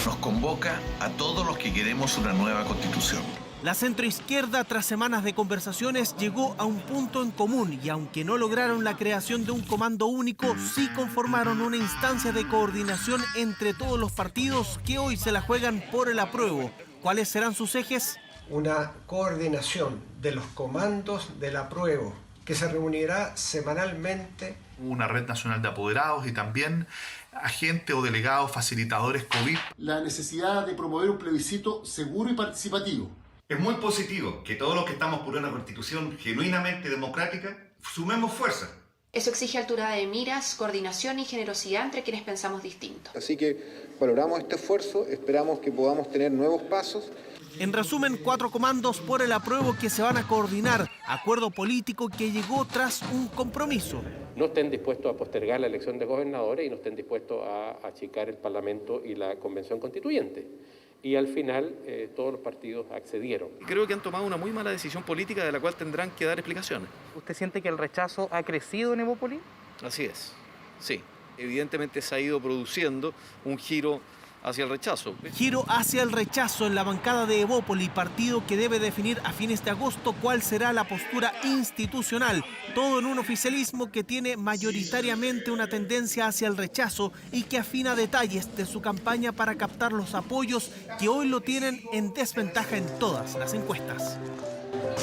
Nos convoca a todos los que queremos una nueva constitución. La centroizquierda, tras semanas de conversaciones, llegó a un punto en común y aunque no lograron la creación de un comando único, sí conformaron una instancia de coordinación entre todos los partidos que hoy se la juegan por el apruebo. ¿Cuáles serán sus ejes? Una coordinación de los comandos del apruebo que se reunirá semanalmente. Una red nacional de apoderados y también agentes o delegados facilitadores COVID. La necesidad de promover un plebiscito seguro y participativo. Es muy positivo que todos los que estamos por una constitución genuinamente democrática sumemos fuerzas Eso exige altura de miras, coordinación y generosidad entre quienes pensamos distinto. Así que valoramos este esfuerzo, esperamos que podamos tener nuevos pasos. En resumen, 4 comandos por el apruebo que se van a coordinar. Acuerdo político que llegó tras un compromiso. No estén dispuestos a postergar la elección de gobernadores y no estén dispuestos a achicar el Parlamento y la Convención Constituyente. Y al final todos los partidos accedieron. Creo que han tomado una muy mala decisión política de la cual tendrán que dar explicaciones. ¿Usted siente que el rechazo ha crecido en Evópolis? Así es, sí. Evidentemente se ha ido produciendo un giro hacia el rechazo. Giro hacia el rechazo en la bancada de Evópolis, partido que debe definir a fines de agosto cuál será la postura institucional. Todo en un oficialismo que tiene mayoritariamente una tendencia hacia el rechazo y que afina detalles de su campaña para captar los apoyos que hoy lo tienen en desventaja en todas las encuestas.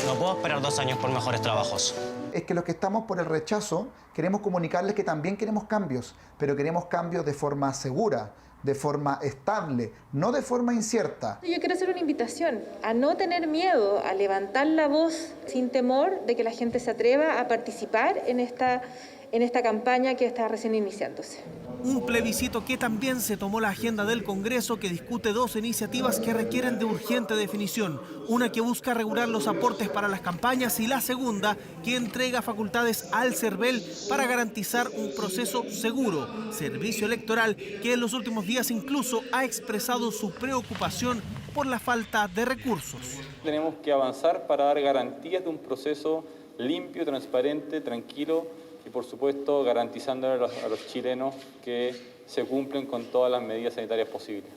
No puedo esperar 2 años por mejores trabajos. Es que los que estamos por el rechazo queremos comunicarles que también queremos cambios, pero queremos cambios de forma segura, de forma estable, no de forma incierta. Yo quiero hacer una invitación a no tener miedo, a levantar la voz sin temor de que la gente se atreva a participar en esta campaña que está recién iniciándose. Un plebiscito que también se tomó la agenda del Congreso, que discute 2 iniciativas que requieren de urgente definición. Una que busca regular los aportes para las campañas y la segunda que entrega facultades al CERVEL para garantizar un proceso seguro. Servicio Electoral que en los últimos días incluso ha expresado su preocupación por la falta de recursos. Tenemos que avanzar para dar garantías de un proceso limpio, transparente, tranquilo, y por supuesto garantizando a los chilenos que se cumplen con todas las medidas sanitarias posibles.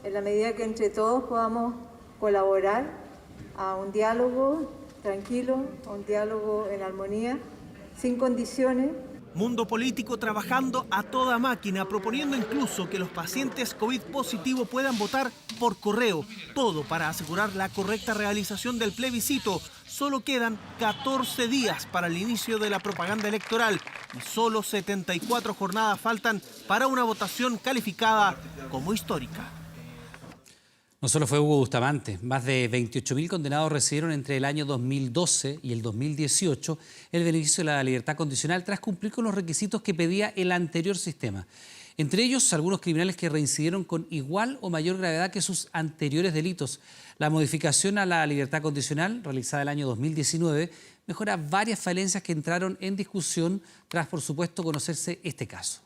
En la medida que entre todos podamos colaborar a un diálogo tranquilo, a un diálogo en armonía, sin condiciones. Mundo político trabajando a toda máquina, proponiendo incluso que los pacientes COVID positivo puedan votar por correo. Todo para asegurar la correcta realización del plebiscito. Solo quedan 14 días para el inicio de la propaganda electoral y solo 74 jornadas faltan para una votación calificada como histórica. No solo fue Hugo Bustamante, más de 28.000 condenados recibieron entre el año 2012 y el 2018 el beneficio de la libertad condicional tras cumplir con los requisitos que pedía el anterior sistema. Entre ellos, algunos criminales que reincidieron con igual o mayor gravedad que sus anteriores delitos. La modificación a la libertad condicional, realizada el año 2019, mejora varias falencias que entraron en discusión tras, por supuesto, conocerse este caso.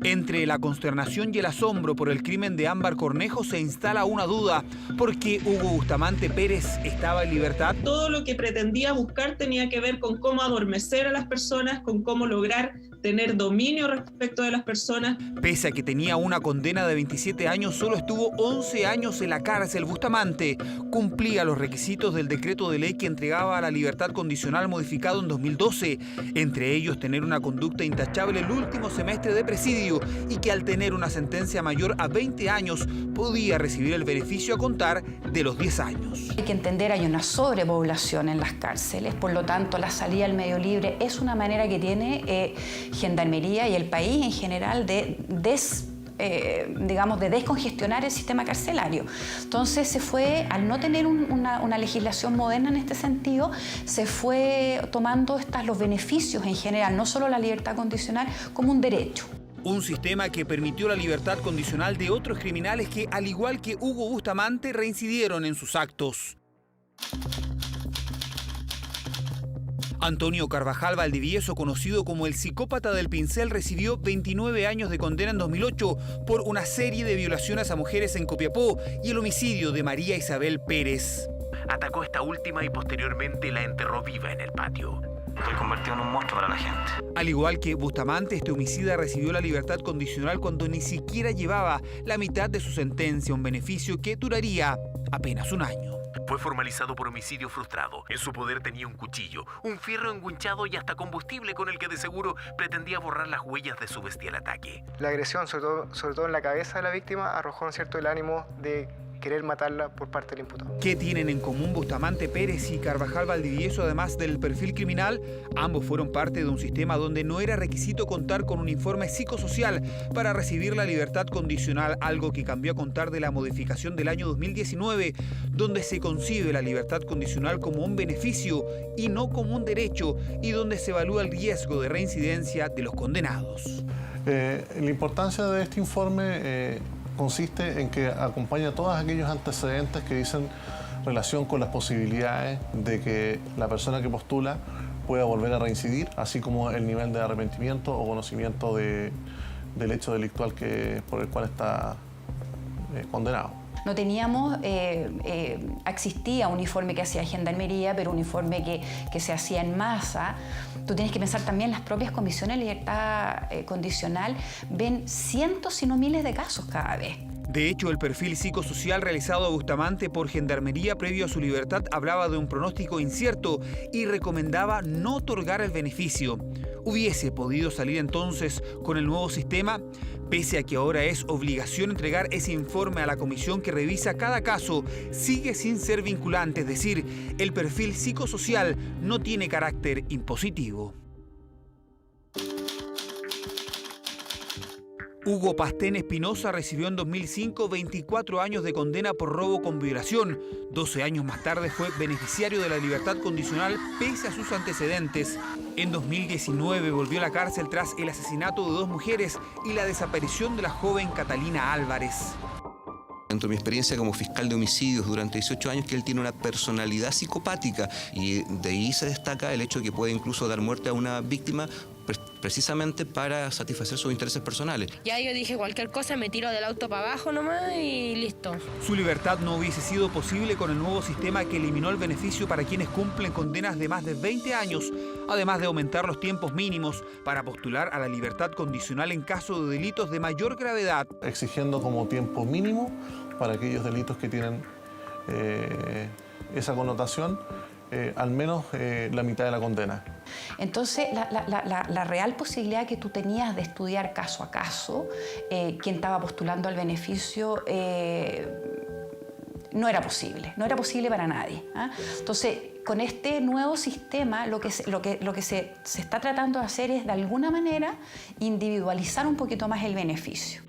Entre la consternación y el asombro por el crimen de Ámbar Cornejo se instala una duda, porque Hugo Bustamante Pérez estaba en libertad. Todo lo que pretendía buscar tenía que ver con cómo adormecer a las personas, con cómo lograr tener dominio respecto de las personas. Pese a que tenía una condena de 27 años, solo estuvo 11 años en la cárcel. Bustamante cumplía los requisitos del decreto de ley que entregaba la libertad condicional modificado en 2012, entre ellos tener una conducta intachable el último semestre de presidio y que al tener una sentencia mayor a 20 años podía recibir el beneficio a contar de los 10 años. Hay que entender, hay una sobrepoblación en las cárceles, por lo tanto la salida al medio libre es una manera que tiene Gendarmería y el país en general de descongestionar el sistema carcelario. Entonces se fue, al no tener una legislación moderna en este sentido, se fue tomando los beneficios en general, no solo la libertad condicional, como un derecho. Un sistema que permitió la libertad condicional de otros criminales que, al igual que Hugo Bustamante, reincidieron en sus actos. Antonio Carvajal Valdivieso, conocido como el psicópata del pincel, recibió 29 años de condena en 2008 por una serie de violaciones a mujeres en Copiapó y el homicidio de María Isabel Pérez. Atacó a esta última y posteriormente la enterró viva en el patio. Estoy convertido en un monstruo para la gente. Al igual que Bustamante, este homicida recibió la libertad condicional cuando ni siquiera llevaba la mitad de su sentencia, un beneficio que duraría apenas un año. Fue formalizado por homicidio frustrado. En su poder tenía un cuchillo, un fierro engunchado y hasta combustible con el que de seguro pretendía borrar las huellas de su bestial ataque. La agresión, sobre todo en la cabeza de la víctima, arrojó el ánimo de querer matarla por parte del imputado. ¿Qué tienen en común Bustamante Pérez y Carvajal Valdivieso además del perfil criminal? Ambos fueron parte de un sistema donde no era requisito contar con un informe psicosocial para recibir la libertad condicional, algo que cambió a contar de la modificación del año 2019, donde se concibe la libertad condicional como un beneficio y no como un derecho, y donde se evalúa el riesgo de reincidencia de los condenados. La importancia de este informe consiste en que acompaña todos aquellos antecedentes que dicen relación con las posibilidades de que la persona que postula pueda volver a reincidir, así como el nivel de arrepentimiento o conocimiento del hecho delictual por el cual está condenado. No teníamos, existía un informe que hacía Gendarmería, pero un informe que se hacía en masa. Tú tienes que pensar también, las propias comisiones de libertad condicional ven cientos, si no miles de casos cada vez. De hecho, el perfil psicosocial realizado a Bustamante por Gendarmería previo a su libertad hablaba de un pronóstico incierto y recomendaba no otorgar el beneficio. ¿Hubiese podido salir entonces con el nuevo sistema? Pese a que ahora es obligación entregar ese informe a la comisión que revisa cada caso, sigue sin ser vinculante, es decir, el perfil psicosocial no tiene carácter impositivo. Hugo Pastén Espinosa recibió en 2005 24 años de condena por robo con violación. 12 años más tarde fue beneficiario de la libertad condicional pese a sus antecedentes. En 2019 volvió a la cárcel tras el asesinato de 2 mujeres y la desaparición de la joven Catalina Álvarez. Dentro de mi experiencia como fiscal de homicidios durante 18 años, que él tiene una personalidad psicopática y de ahí se destaca el hecho de que puede incluso dar muerte a una víctima precisamente para satisfacer sus intereses personales. Ya yo dije cualquier cosa, me tiro del auto para abajo nomás y listo. Su libertad no hubiese sido posible con el nuevo sistema que eliminó el beneficio para quienes cumplen condenas de más de 20 años, además de aumentar los tiempos mínimos para postular a la libertad condicional en caso de delitos de mayor gravedad. Exigiendo como tiempo mínimo para aquellos delitos que tienen esa connotación, al menos la mitad de la condena. Entonces, la real posibilidad que tú tenías de estudiar caso a caso, quién estaba postulando al beneficio, no era posible para nadie. Entonces, con este nuevo sistema, lo que se está tratando de hacer es, de alguna manera, individualizar un poquito más el beneficio.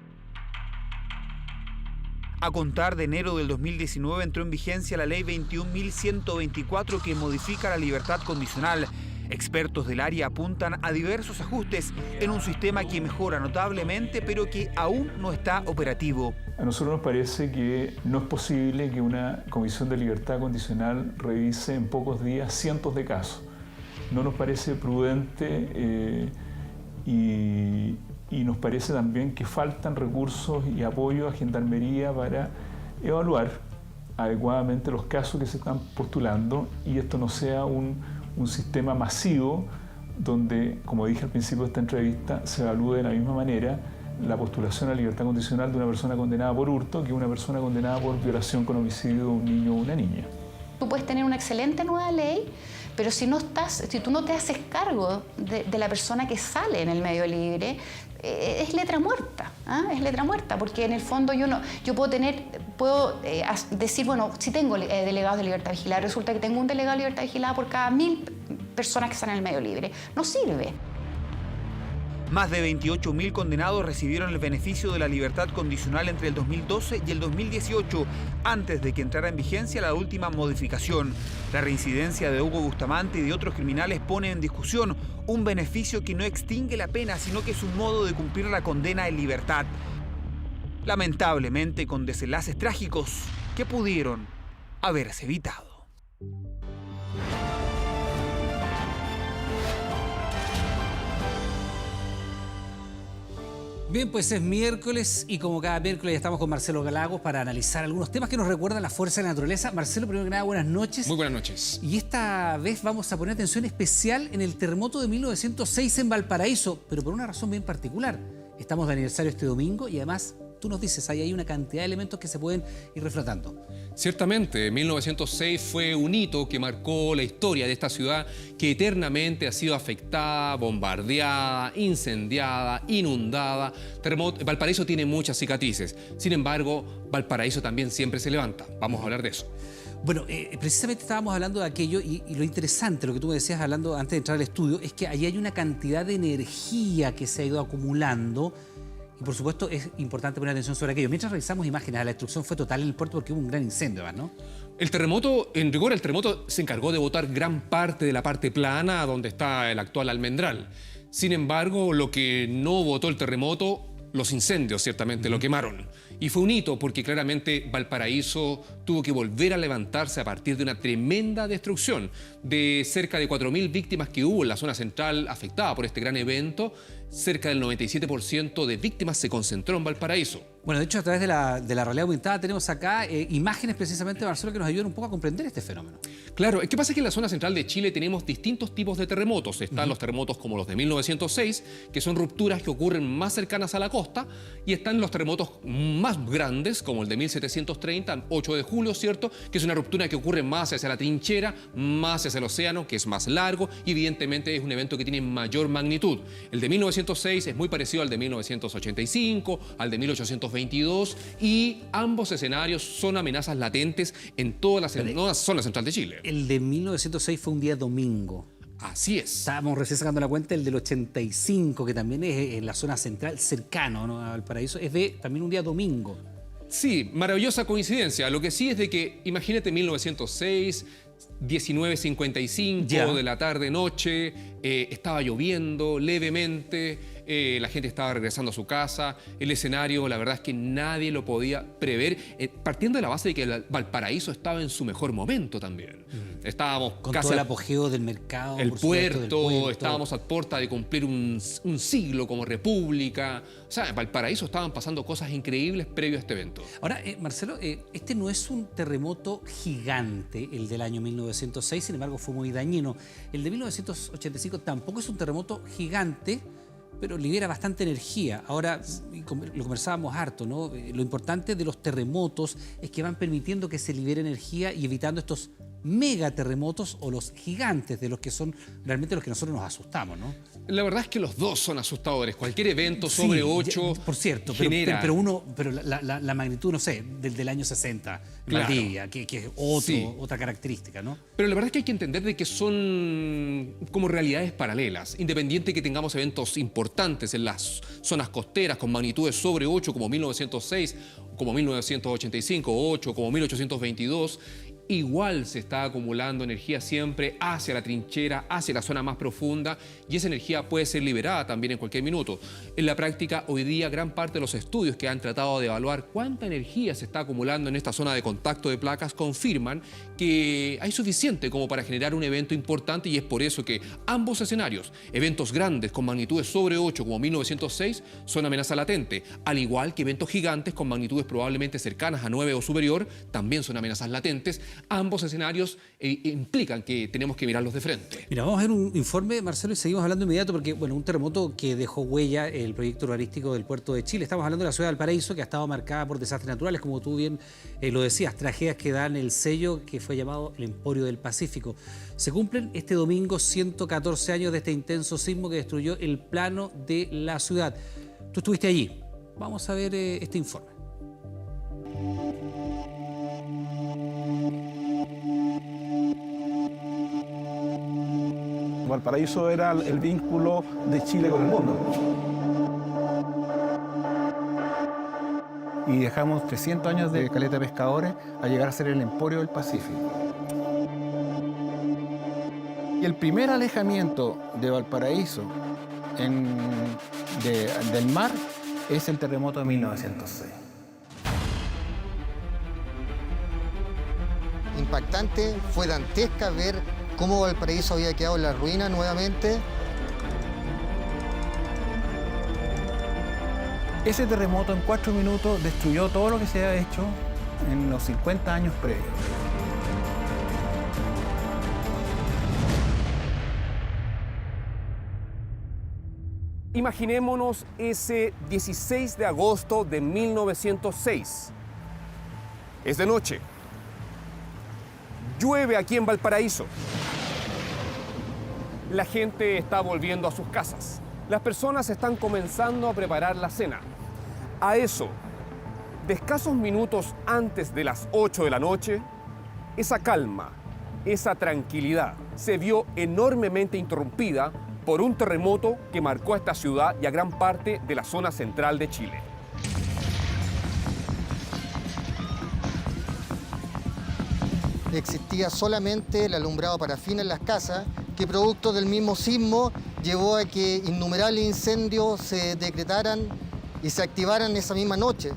A contar de enero del 2019 entró en vigencia la ley 21.124 que modifica la libertad condicional. Expertos del área apuntan a diversos ajustes en un sistema que mejora notablemente, pero que aún no está operativo. A nosotros nos parece que no es posible que una comisión de libertad condicional revise en pocos días cientos de casos. No nos parece prudente y nos parece también que faltan recursos y apoyo a Gendarmería para evaluar adecuadamente los casos que se están postulando y esto no sea un sistema masivo donde, como dije al principio de esta entrevista, se evalúe de la misma manera la postulación a libertad condicional de una persona condenada por hurto que una persona condenada por violación con homicidio de un niño o una niña. Tú puedes tener una excelente nueva ley, pero si tú no te haces cargo de la persona que sale en el medio libre, es letra muerta, es letra muerta, porque en el fondo yo puedo decir, bueno, si tengo delegados de libertad vigilada, resulta que tengo un delegado de libertad vigilada por cada 1000 personas que están en el medio libre. No sirve. Más de 28.000 condenados recibieron el beneficio de la libertad condicional entre el 2012 y el 2018, antes de que entrara en vigencia la última modificación. La reincidencia de Hugo Bustamante y de otros criminales pone en discusión un beneficio que no extingue la pena, sino que es un modo de cumplir la condena en libertad. Lamentablemente con desenlaces trágicos que pudieron haberse evitado. Bien, pues es miércoles y como cada miércoles ya estamos con Marcelo Galagos para analizar algunos temas que nos recuerdan la fuerza de la naturaleza. Marcelo, primero que nada, buenas noches. Muy buenas noches. Y esta vez vamos a poner atención especial en el terremoto de 1906 en Valparaíso, pero por una razón bien particular. Estamos de aniversario este domingo y además tú nos dices, hay una cantidad de elementos que se pueden ir reflotando. Ciertamente, 1906 fue un hito que marcó la historia de esta ciudad que eternamente ha sido afectada, bombardeada, incendiada, inundada. Valparaíso tiene muchas cicatrices. Sin embargo, Valparaíso también siempre se levanta. Vamos a hablar de eso. Bueno, precisamente estábamos hablando de aquello y lo interesante, lo que tú me decías hablando antes de entrar al estudio, es que ahí hay una cantidad de energía que se ha ido acumulando. Y por supuesto es importante poner atención sobre aquello. Mientras revisamos imágenes, la destrucción fue total en el puerto porque hubo un gran incendio, ¿no? El terremoto, en rigor, el terremoto se encargó de botar gran parte de la parte plana donde está el actual Almendral. Sin embargo, lo que no botó el terremoto, los incendios ciertamente lo quemaron. Y fue un hito porque claramente Valparaíso tuvo que volver a levantarse a partir de una tremenda destrucción. De cerca de 4.000 víctimas que hubo en la zona central afectada por este gran evento, cerca del 97% de víctimas se concentró en Valparaíso. Bueno, de hecho, a través de la realidad aumentada tenemos acá imágenes precisamente, Marcelo, que nos ayudan un poco a comprender este fenómeno. Claro, ¿qué pasa? Es que en la zona central de Chile tenemos distintos tipos de terremotos. Están los terremotos como los de 1906, que son rupturas que ocurren más cercanas a la costa, y están los terremotos más grandes, como el de 1730, 8 de julio, ¿cierto? Que es una ruptura que ocurre más hacia la trinchera, más hacia el océano, que es más largo, y evidentemente es un evento que tiene mayor magnitud. El de 1906 es muy parecido al de 1985, al de 1822, y ambos escenarios son amenazas latentes en toda la zona central de Chile. El de 1906 fue un día domingo. Así es. Estábamos recién sacando la cuenta, el del 85, que también es en la zona central, cercano, ¿no?, a Valparaíso, es de también un día domingo. Sí, maravillosa coincidencia. Lo que sí es de que, imagínate 1906, 19:55 de la tarde-noche, estaba lloviendo levemente, la gente estaba regresando a su casa, el escenario, la verdad es que nadie lo podía prever, partiendo de la base de que Valparaíso estaba en su mejor momento también. Estábamos con casi todo el apogeo del mercado, el por supuesto, del puerto. Estábamos a puerta de cumplir un siglo como república. O sea, en Valparaíso estaban pasando cosas increíbles previo a este evento. Ahora, Marcelo, este no es un terremoto gigante, el del año 1906, sin embargo fue muy dañino. El de 1985 tampoco es un terremoto gigante, pero libera bastante energía. Ahora, lo conversábamos harto, ¿no? Lo importante de los terremotos es que van permitiendo que se libere energía y evitando estos megaterremotos o los gigantes, de los que son realmente los que nosotros nos asustamos, ¿no? La verdad es que los dos son asustadores. Cualquier evento sobre 8 por cierto, genera... pero la magnitud, no sé, del año 60, claro, Valdivia, que es otra característica, ¿no? Pero la verdad es que hay que entender de que son como realidades paralelas. Independiente que tengamos eventos importantes en las zonas costeras con magnitudes sobre 8, como 1906, como 1985, 8, como 1822, igual se está acumulando energía siempre hacia la trinchera, hacia la zona más profunda, y esa energía puede ser liberada también en cualquier minuto. En la práctica, hoy día, gran parte de los estudios que han tratado de evaluar cuánta energía se está acumulando en esta zona de contacto de placas confirman que hay suficiente como para generar un evento importante, y es por eso que ambos escenarios, eventos grandes con magnitudes sobre 8 como 1906, son amenaza latente, al igual que eventos gigantes con magnitudes probablemente cercanas a 9 o superior, también son amenazas latentes. Ambos escenarios implican que tenemos que mirarlos de frente. Mira, vamos a ver un informe, Marcelo, y seguimos hablando inmediato porque, bueno, un terremoto que dejó huella el proyecto urbanístico del puerto de Chile. Estamos hablando de la ciudad de Valparaíso, que ha estado marcada por desastres naturales, como tú bien lo decías, tragedias que dan el sello que fue llamado el Emporio del Pacífico. Se cumplen este domingo 114 años de este intenso sismo que destruyó el plano de la ciudad. Tú estuviste allí. Vamos a ver este informe. Valparaíso era el vínculo de Chile con el mundo. Y dejamos 300 años de caleta de pescadores a llegar a ser el Emporio del Pacífico. Y el primer alejamiento de Valparaíso del mar es el terremoto de 1906. Impactante, fue dantesca ver cómo Valparaíso había quedado en la ruina nuevamente. Ese terremoto en 4 minutos destruyó todo lo que se había hecho en los 50 años previos. Imaginémonos ese 16 de agosto de 1906. Es de noche. Llueve aquí en Valparaíso. La gente está volviendo a sus casas. Las personas están comenzando a preparar la cena. A eso, de escasos minutos antes de las 8 de la noche, esa calma, esa tranquilidad se vio enormemente interrumpida por un terremoto que marcó a esta ciudad y a gran parte de la zona central de Chile. Existía solamente el alumbrado parafina en las casas, que producto del mismo sismo llevó a que innumerables incendios se decretaran y se activaran esa misma noche.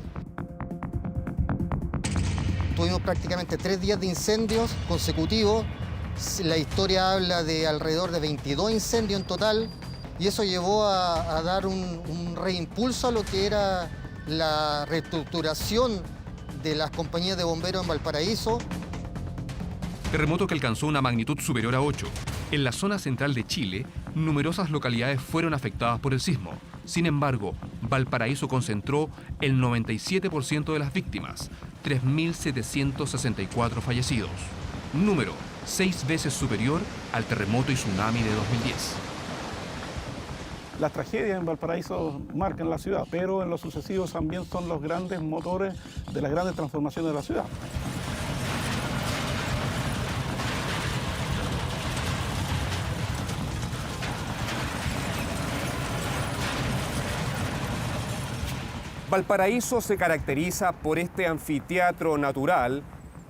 Tuvimos prácticamente 3 días de incendios consecutivos. La historia habla de alrededor de 22 incendios en total y eso llevó a dar un reimpulso a lo que era la reestructuración de las compañías de bomberos en Valparaíso. Terremoto que alcanzó una magnitud superior a 8. En la zona central de Chile, numerosas localidades fueron afectadas por el sismo. Sin embargo, Valparaíso concentró el 97% de las víctimas, 3.764 fallecidos. Número 6 veces superior al terremoto y tsunami de 2010. Las tragedias en Valparaíso marcan la ciudad, pero en los sucesivos también son los grandes motores de las grandes transformaciones de la ciudad. Valparaíso se caracteriza por este anfiteatro natural,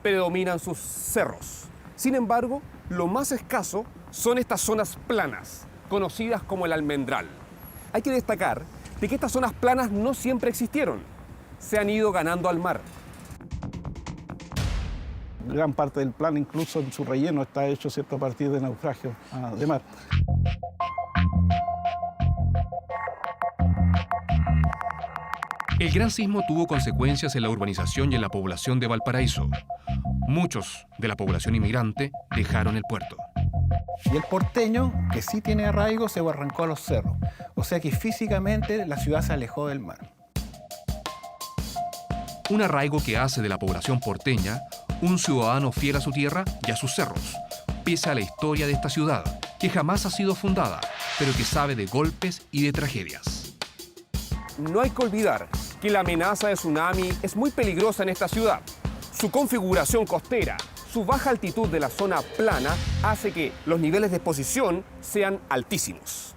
predominan sus cerros. Sin embargo, lo más escaso son estas zonas planas, conocidas como el Almendral. Hay que destacar de que estas zonas planas no siempre existieron, se han ido ganando al mar. Gran parte del plan, incluso en su relleno, está hecho ¿cierto? A partir de naufragios de mar. El gran sismo tuvo consecuencias en la urbanización y en la población de Valparaíso. Muchos de la población inmigrante dejaron el puerto. Y el porteño, que sí tiene arraigo, se arrancó a los cerros. O sea que físicamente la ciudad se alejó del mar. Un arraigo que hace de la población porteña un ciudadano fiel a su tierra y a sus cerros, pese a la historia de esta ciudad, que jamás ha sido fundada, pero que sabe de golpes y de tragedias. No hay que olvidar que la amenaza de tsunami es muy peligrosa en esta ciudad. Su configuración costera, su baja altitud de la zona plana, hace que los niveles de exposición sean altísimos.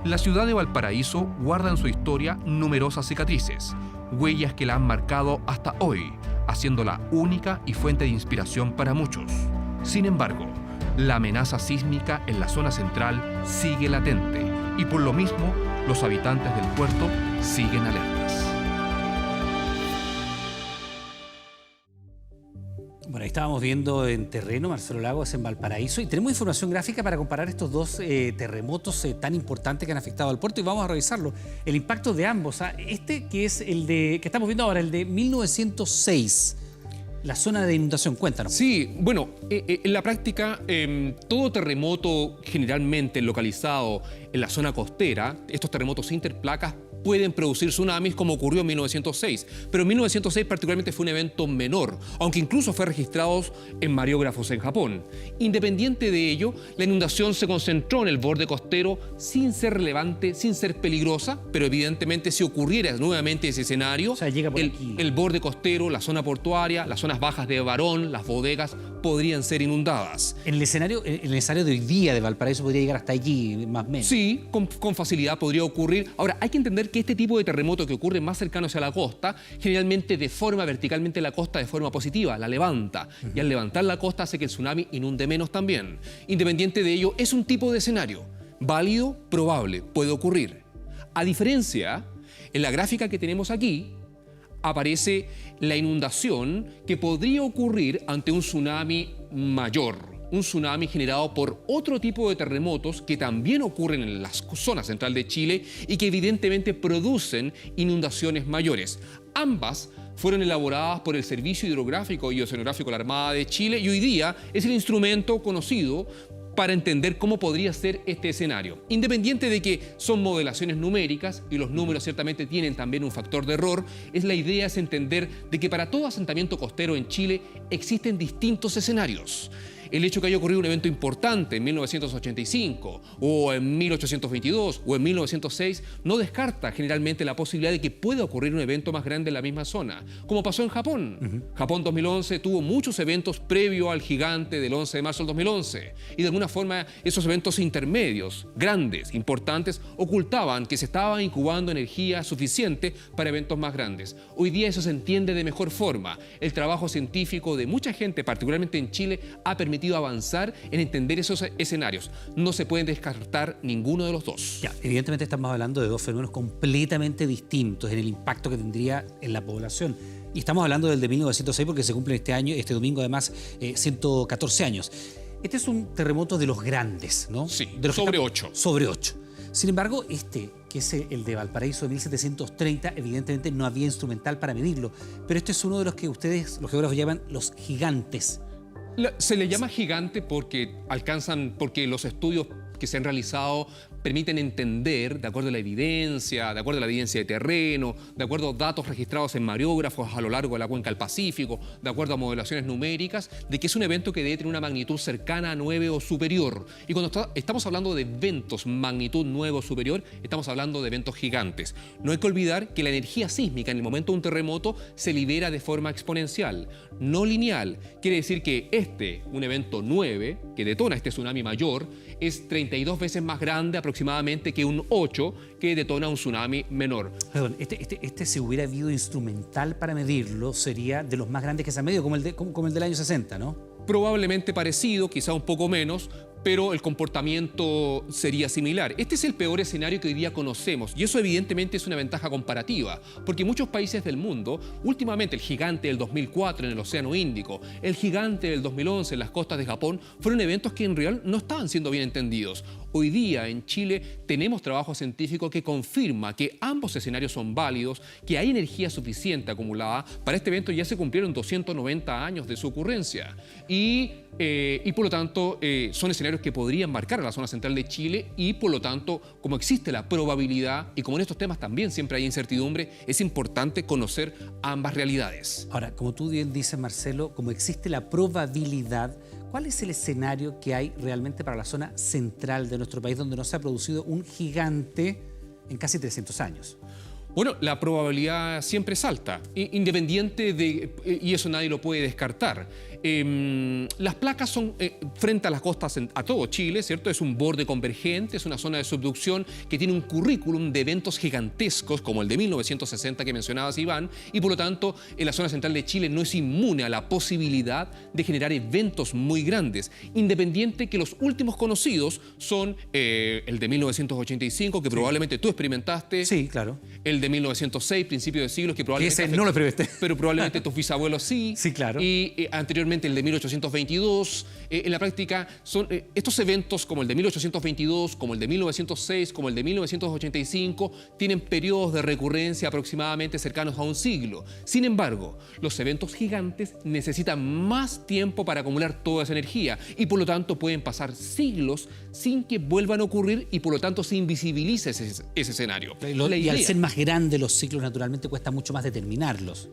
La ciudad de Valparaíso guarda en su historia numerosas cicatrices, huellas que la han marcado hasta hoy, haciéndola única y fuente de inspiración para muchos. Sin embargo, la amenaza sísmica en la zona central sigue latente y por lo mismo los habitantes del puerto siguen alertas. Bueno, ahí estábamos viendo en terreno, Marcelo Lagos, en Valparaíso, y tenemos información gráfica para comparar estos dos terremotos tan importantes que han afectado al puerto y vamos a revisarlo. El impacto de ambos, este que es el que estamos viendo ahora, el de 1906. La zona de inundación, cuéntanos. Sí, bueno, en la práctica, todo terremoto generalmente localizado en la zona costera, estos terremotos interplacas, pueden producir tsunamis como ocurrió en 1906. Pero en 1906 particularmente fue un evento menor, aunque incluso fue registrado en mareógrafos en Japón. Independiente de ello, la inundación se concentró en el borde costero sin ser relevante, sin ser peligrosa, pero evidentemente si ocurriera nuevamente ese escenario, el borde costero, la zona portuaria, las zonas bajas de Barón, las bodegas, podrían ser inundadas. En el escenario de hoy día de Valparaíso podría llegar hasta allí, más o menos. Sí, con facilidad podría ocurrir. Ahora, hay que entender que este tipo de terremoto que ocurre más cercano hacia la costa, generalmente deforma verticalmente la costa de forma positiva, la levanta. Y al levantar la costa hace que el tsunami inunde menos también. Independiente de ello, es un tipo de escenario válido, probable, puede ocurrir. A diferencia, en la gráfica que tenemos aquí, aparece la inundación que podría ocurrir ante un tsunami mayor, un tsunami generado por otro tipo de terremotos que también ocurren en la zona central de Chile y que evidentemente producen inundaciones mayores. Ambas fueron elaboradas por el Servicio Hidrográfico y Oceanográfico de la Armada de Chile y hoy día es el instrumento conocido para entender cómo podría ser este escenario. Independiente de que son modelaciones numéricas y los números ciertamente tienen también un factor de error, la idea es entender de que para todo asentamiento costero en Chile existen distintos escenarios. El hecho que haya ocurrido un evento importante en 1985 o en 1822 o en 1906 no descarta generalmente la posibilidad de que pueda ocurrir un evento más grande en la misma zona, como pasó en Japón. Japón 2011 tuvo muchos eventos previo al gigante del 11 de marzo del 2011 y de alguna forma esos eventos intermedios, grandes, importantes, ocultaban que se estaba incubando energía suficiente para eventos más grandes. Hoy día eso se entiende de mejor forma. El trabajo científico de mucha gente, particularmente en Chile, ha permitido avanzar en entender esos escenarios. No se pueden descartar ninguno de los dos. Ya, evidentemente estamos hablando de dos fenómenos completamente distintos en el impacto que tendría en la población. Y estamos hablando del de 1906 porque se cumple este domingo además 114 años. Este es un terremoto de los grandes, ¿no? Sí, de los sobre 8. Sobre 8. Sin embargo, que es el de Valparaíso de 1730, evidentemente no había instrumental para medirlo. Pero este es uno de los que ustedes, los geógrafos, llaman los gigantes. Se le llama gigante porque los estudios que se han realizado permiten entender, de acuerdo a la evidencia, de terreno, de acuerdo a datos registrados en mareógrafos a lo largo de la cuenca del Pacífico, de acuerdo a modelaciones numéricas, de que es un evento que debe tener una magnitud cercana a 9 o superior. Y cuando estamos hablando de eventos magnitud 9 o superior, estamos hablando de eventos gigantes. No hay que olvidar que la energía sísmica en el momento de un terremoto se libera de forma exponencial, no lineal. Quiere decir que un evento 9, que detona este tsunami mayor, es 32 veces más grande aproximadamente que un 8 que detona un tsunami menor. Perdón, si hubiera habido instrumental para medirlo, sería de los más grandes que se han medido, como el del año 60, ¿no? Probablemente parecido, quizá un poco menos, pero el comportamiento sería similar. Este es el peor escenario que hoy día conocemos y eso evidentemente es una ventaja comparativa, porque muchos países del mundo, últimamente el gigante del 2004 en el Océano Índico, el gigante del 2011 en las costas de Japón, fueron eventos que en realidad no estaban siendo bien entendidos. Hoy día en Chile tenemos trabajo científico que confirma que ambos escenarios son válidos, que hay energía suficiente acumulada. Para este evento ya se cumplieron 290 años de su ocurrencia y por lo tanto son escenarios que podrían marcar a la zona central de Chile y por lo tanto, como existe la probabilidad y como en estos temas también siempre hay incertidumbre, es importante conocer ambas realidades. Ahora, como tú bien dices, Marcelo, como existe la probabilidad, ¿cuál es el escenario que hay realmente para la zona central de nuestro país donde no se ha producido un gigante en casi 300 años? Bueno, la probabilidad siempre es alta, independiente de, y eso nadie lo puede descartar. Las placas son frente a las costas a todo Chile, ¿cierto? Es un borde convergente, es una zona de subducción que tiene un currículum de eventos gigantescos como el de 1960 que mencionabas, Iván, y por lo tanto en la zona central de Chile no es inmune a la posibilidad de generar eventos muy grandes, independiente que los últimos conocidos son el de 1985, que probablemente tú experimentaste. Sí, claro. El de 1906, principio de siglo, que probablemente... Ese no lo experimenté. Pero probablemente tus bisabuelos sí. Sí, claro. Y anteriormente el de 1822. En la práctica, son estos eventos como el de 1822, como el de 1906, como el de 1985, tienen periodos de recurrencia aproximadamente cercanos a un siglo. Sin embargo, los eventos gigantes necesitan más tiempo para acumular toda esa energía y por lo tanto pueden pasar siglos sin que vuelvan a ocurrir y por lo tanto se invisibiliza ese escenario. Y al ser más grandes los ciclos, naturalmente cuesta mucho más determinarlos.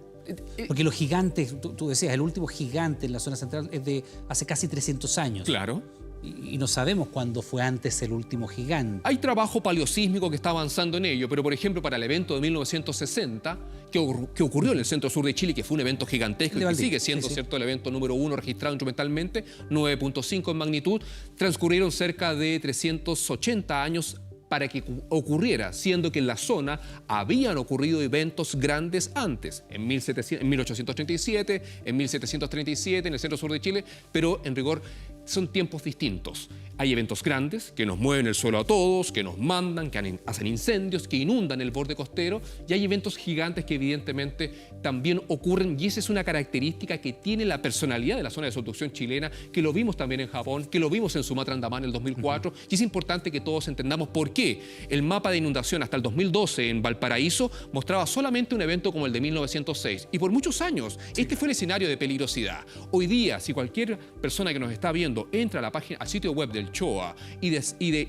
Porque los gigantes, tú decías, el último gigante en la zona central es de hace casi 300 años. Claro. Y no sabemos cuándo fue antes el último gigante. Hay trabajo paleosísmico que está avanzando en ello, pero por ejemplo para el evento de 1960, que ocurrió en el centro-sur de Chile, que fue un evento gigantesco y que sigue siendo ¿cierto? El evento número 1 registrado instrumentalmente, 9.5 en magnitud, transcurrieron cerca de 380 años para que ocurriera, siendo que en la zona habían ocurrido eventos grandes antes, en 1837, en 1737, en el centro sur de Chile, pero en rigor son tiempos distintos. Hay eventos grandes que nos mueven el suelo a todos, que nos mandan, que hacen incendios, que inundan el borde costero, y hay eventos gigantes que evidentemente también ocurren, y esa es una característica que tiene la personalidad de la zona de subducción chilena, que lo vimos también en Japón, que lo vimos en Sumatra Andamán en el 2004, y es importante que todos entendamos por qué el mapa de inundación hasta el 2012 en Valparaíso mostraba solamente un evento como el de 1906, y por muchos años este fue el escenario de peligrosidad. Hoy día, si cualquier persona que nos está viendo cuando entra a la página, al sitio web del CHOA y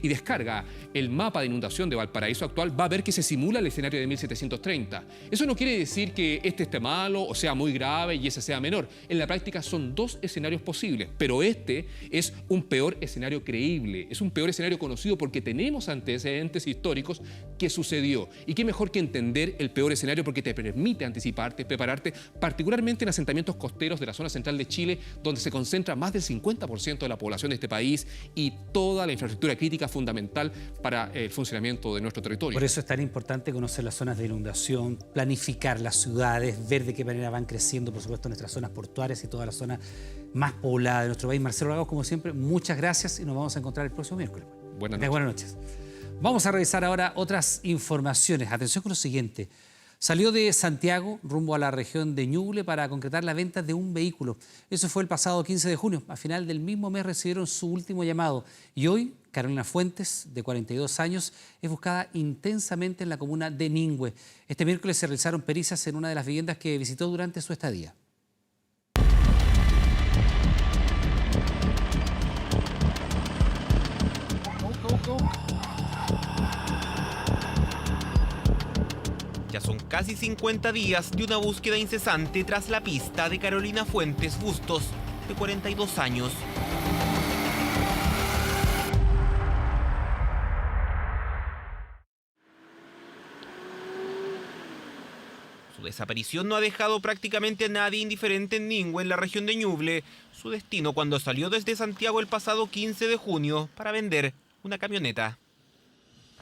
descarga el mapa de inundación de Valparaíso actual, va a ver que se simula el escenario de 1730. Eso no quiere decir que este esté malo o sea muy grave y ese sea menor. En la práctica son dos escenarios posibles, pero este es un peor escenario creíble, es un peor escenario conocido porque tenemos antecedentes históricos que sucedió. Y qué mejor que entender el peor escenario porque te permite anticiparte, prepararte, particularmente en asentamientos costeros de la zona central de Chile, donde se concentra más del 50% de la población de este país y toda la infraestructura crítica fundamental para el funcionamiento de nuestro territorio. Por eso es tan importante conocer las zonas de inundación, planificar las ciudades, ver de qué manera van creciendo, por supuesto, nuestras zonas portuarias y toda la zona más poblada de nuestro país. Marcelo Lagos, como siempre, muchas gracias y nos vamos a encontrar el próximo miércoles. Buenas noches. Buenas noches. Vamos a revisar ahora otras informaciones. Atención con lo siguiente. Salió de Santiago rumbo a la región de Ñuble para concretar la venta de un vehículo. Eso fue el pasado 15 de junio. A final del mismo mes recibieron su último llamado. Y hoy, Carolina Fuentes, de 42 años, es buscada intensamente en la comuna de Ningüe. Este miércoles se realizaron pericias en una de las viviendas que visitó durante su estadía. Ya son casi 50 días de una búsqueda incesante tras la pista de Carolina Fuentes Bustos, de 42 años. Su desaparición no ha dejado prácticamente a nadie indiferente en Ningüe, en la región de Ñuble, su destino cuando salió desde Santiago el pasado 15 de junio para vender una camioneta.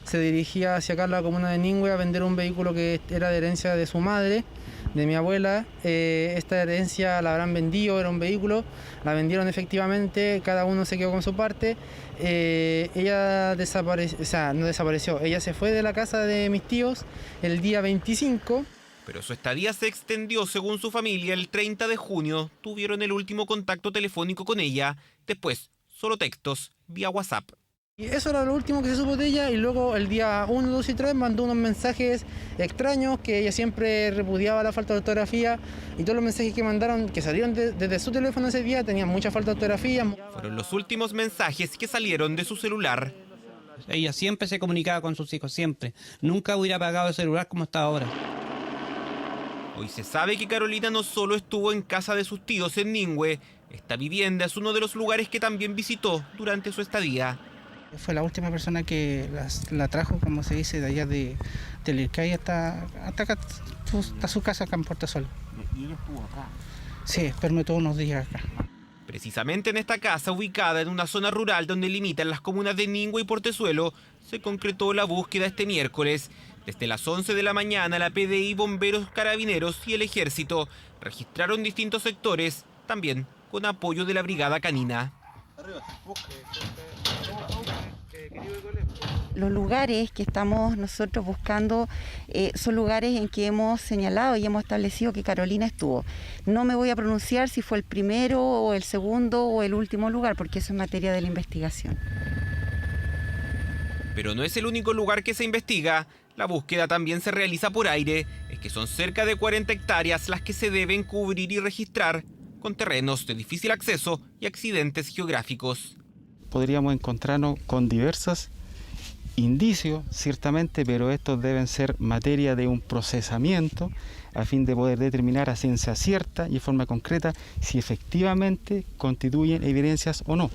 Se dirigía hacia acá, la comuna de Ningüe, a vender un vehículo que era de herencia de su madre, de mi abuela. Esta herencia la habrán vendido, era un vehículo, la vendieron efectivamente, cada uno se quedó con su parte. Ella desapareció, o sea, no desapareció, ella se fue de la casa de mis tíos el día 25. Pero su estadía se extendió, según su familia, el 30 de junio. Tuvieron el último contacto telefónico con ella, después solo textos vía WhatsApp. Y eso era lo último que se supo de ella, y luego el día 1, 2 y 3 mandó unos mensajes extraños, que ella siempre repudiaba la falta de ortografía, y todos los mensajes que mandaron, que salieron desde su teléfono ese día, tenían mucha falta de ortografía. Fueron los últimos mensajes que salieron de su celular. Ella siempre se comunicaba con sus hijos, siempre. Nunca hubiera apagado el celular como está ahora. Hoy se sabe que Carolina no solo estuvo en casa de sus tíos en Ningüe, esta vivienda es uno de los lugares que también visitó durante su estadía. Fue la última persona que la trajo, como se dice, de allá de Lircay hasta acá, hasta su casa acá en Puerto Sol. ¿Y él estuvo acá? Sí, permitió unos días acá. Precisamente en esta casa, ubicada en una zona rural donde limitan las comunas de Ningüe y Portezuelo, se concretó la búsqueda este miércoles. Desde las 11 de la mañana, la PDI, bomberos, carabineros y el ejército registraron distintos sectores, también con apoyo de la brigada canina. Los lugares que estamos nosotros buscando son lugares en que hemos señalado y hemos establecido que Carolina estuvo. No me voy a pronunciar si fue el primero o el segundo o el último lugar, porque eso es materia de la investigación. Pero no es el único lugar que se investiga. La búsqueda también se realiza por aire. Es que son cerca de 40 hectáreas las que se deben cubrir y registrar, con terrenos de difícil acceso y accidentes geográficos. Podríamos encontrarnos con diversos indicios, ciertamente, pero estos deben ser materia de un procesamiento a fin de poder determinar a ciencia cierta y de forma concreta si efectivamente constituyen evidencias o no.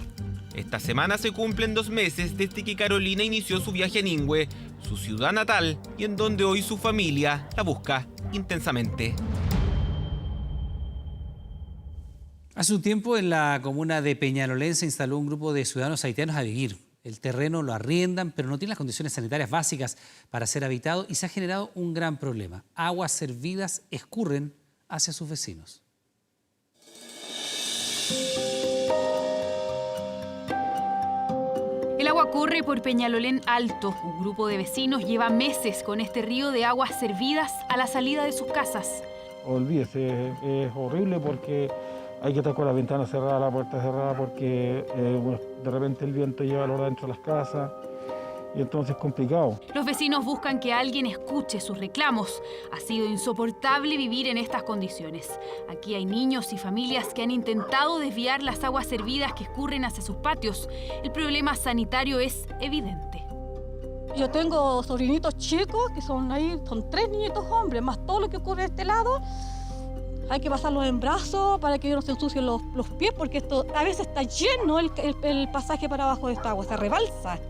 Esta semana se cumplen 2 meses desde que Carolina inició su viaje a Ningüe, su ciudad natal, y en donde hoy su familia la busca intensamente. Hace un tiempo en la comuna de Peñalolén se instaló un grupo de ciudadanos haitianos a vivir. El terreno lo arriendan, pero no tiene las condiciones sanitarias básicas para ser habitado y se ha generado un gran problema. Aguas servidas escurren hacia sus vecinos. El agua corre por Peñalolén Alto. Un grupo de vecinos lleva meses con este río de aguas servidas a la salida de sus casas. Olvídese, es horrible porque hay que estar con la ventana cerrada, la puerta cerrada, porque de repente el viento lleva el olor dentro de las casas y entonces es complicado. Los vecinos buscan que alguien escuche sus reclamos. Ha sido insoportable vivir en estas condiciones. Aquí hay niños y familias que han intentado desviar las aguas servidas que escurren hacia sus patios. El problema sanitario es evidente. Yo tengo sobrinitos chicos que son 3 niñitos hombres, más todo lo que ocurre de este lado. Hay que pasarlos en brazos para que ellos no se ensucien los pies, porque esto a veces está lleno el pasaje para abajo de esta agua, se rebalsa.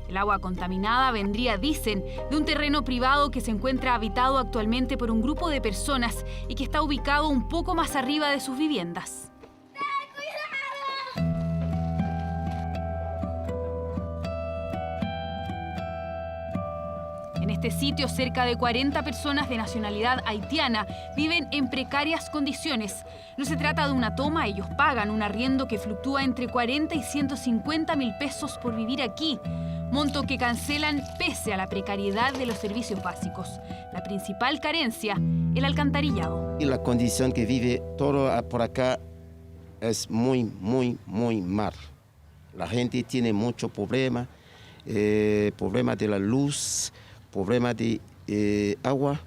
El agua contaminada vendría, dicen, de un terreno privado que se encuentra habitado actualmente por un grupo de personas y que está ubicado un poco más arriba de sus viviendas. En este sitio, cerca de 40 personas de nacionalidad haitiana viven en precarias condiciones. No se trata de una toma, ellos pagan un arriendo que fluctúa entre 40 y 150 mil pesos por vivir aquí, monto que cancelan pese a la precariedad de los servicios básicos. La principal carencia, el alcantarillado. Y la condición que vive todo por acá es muy mal. La gente tiene mucho problema, problema de la luz, problema de agua,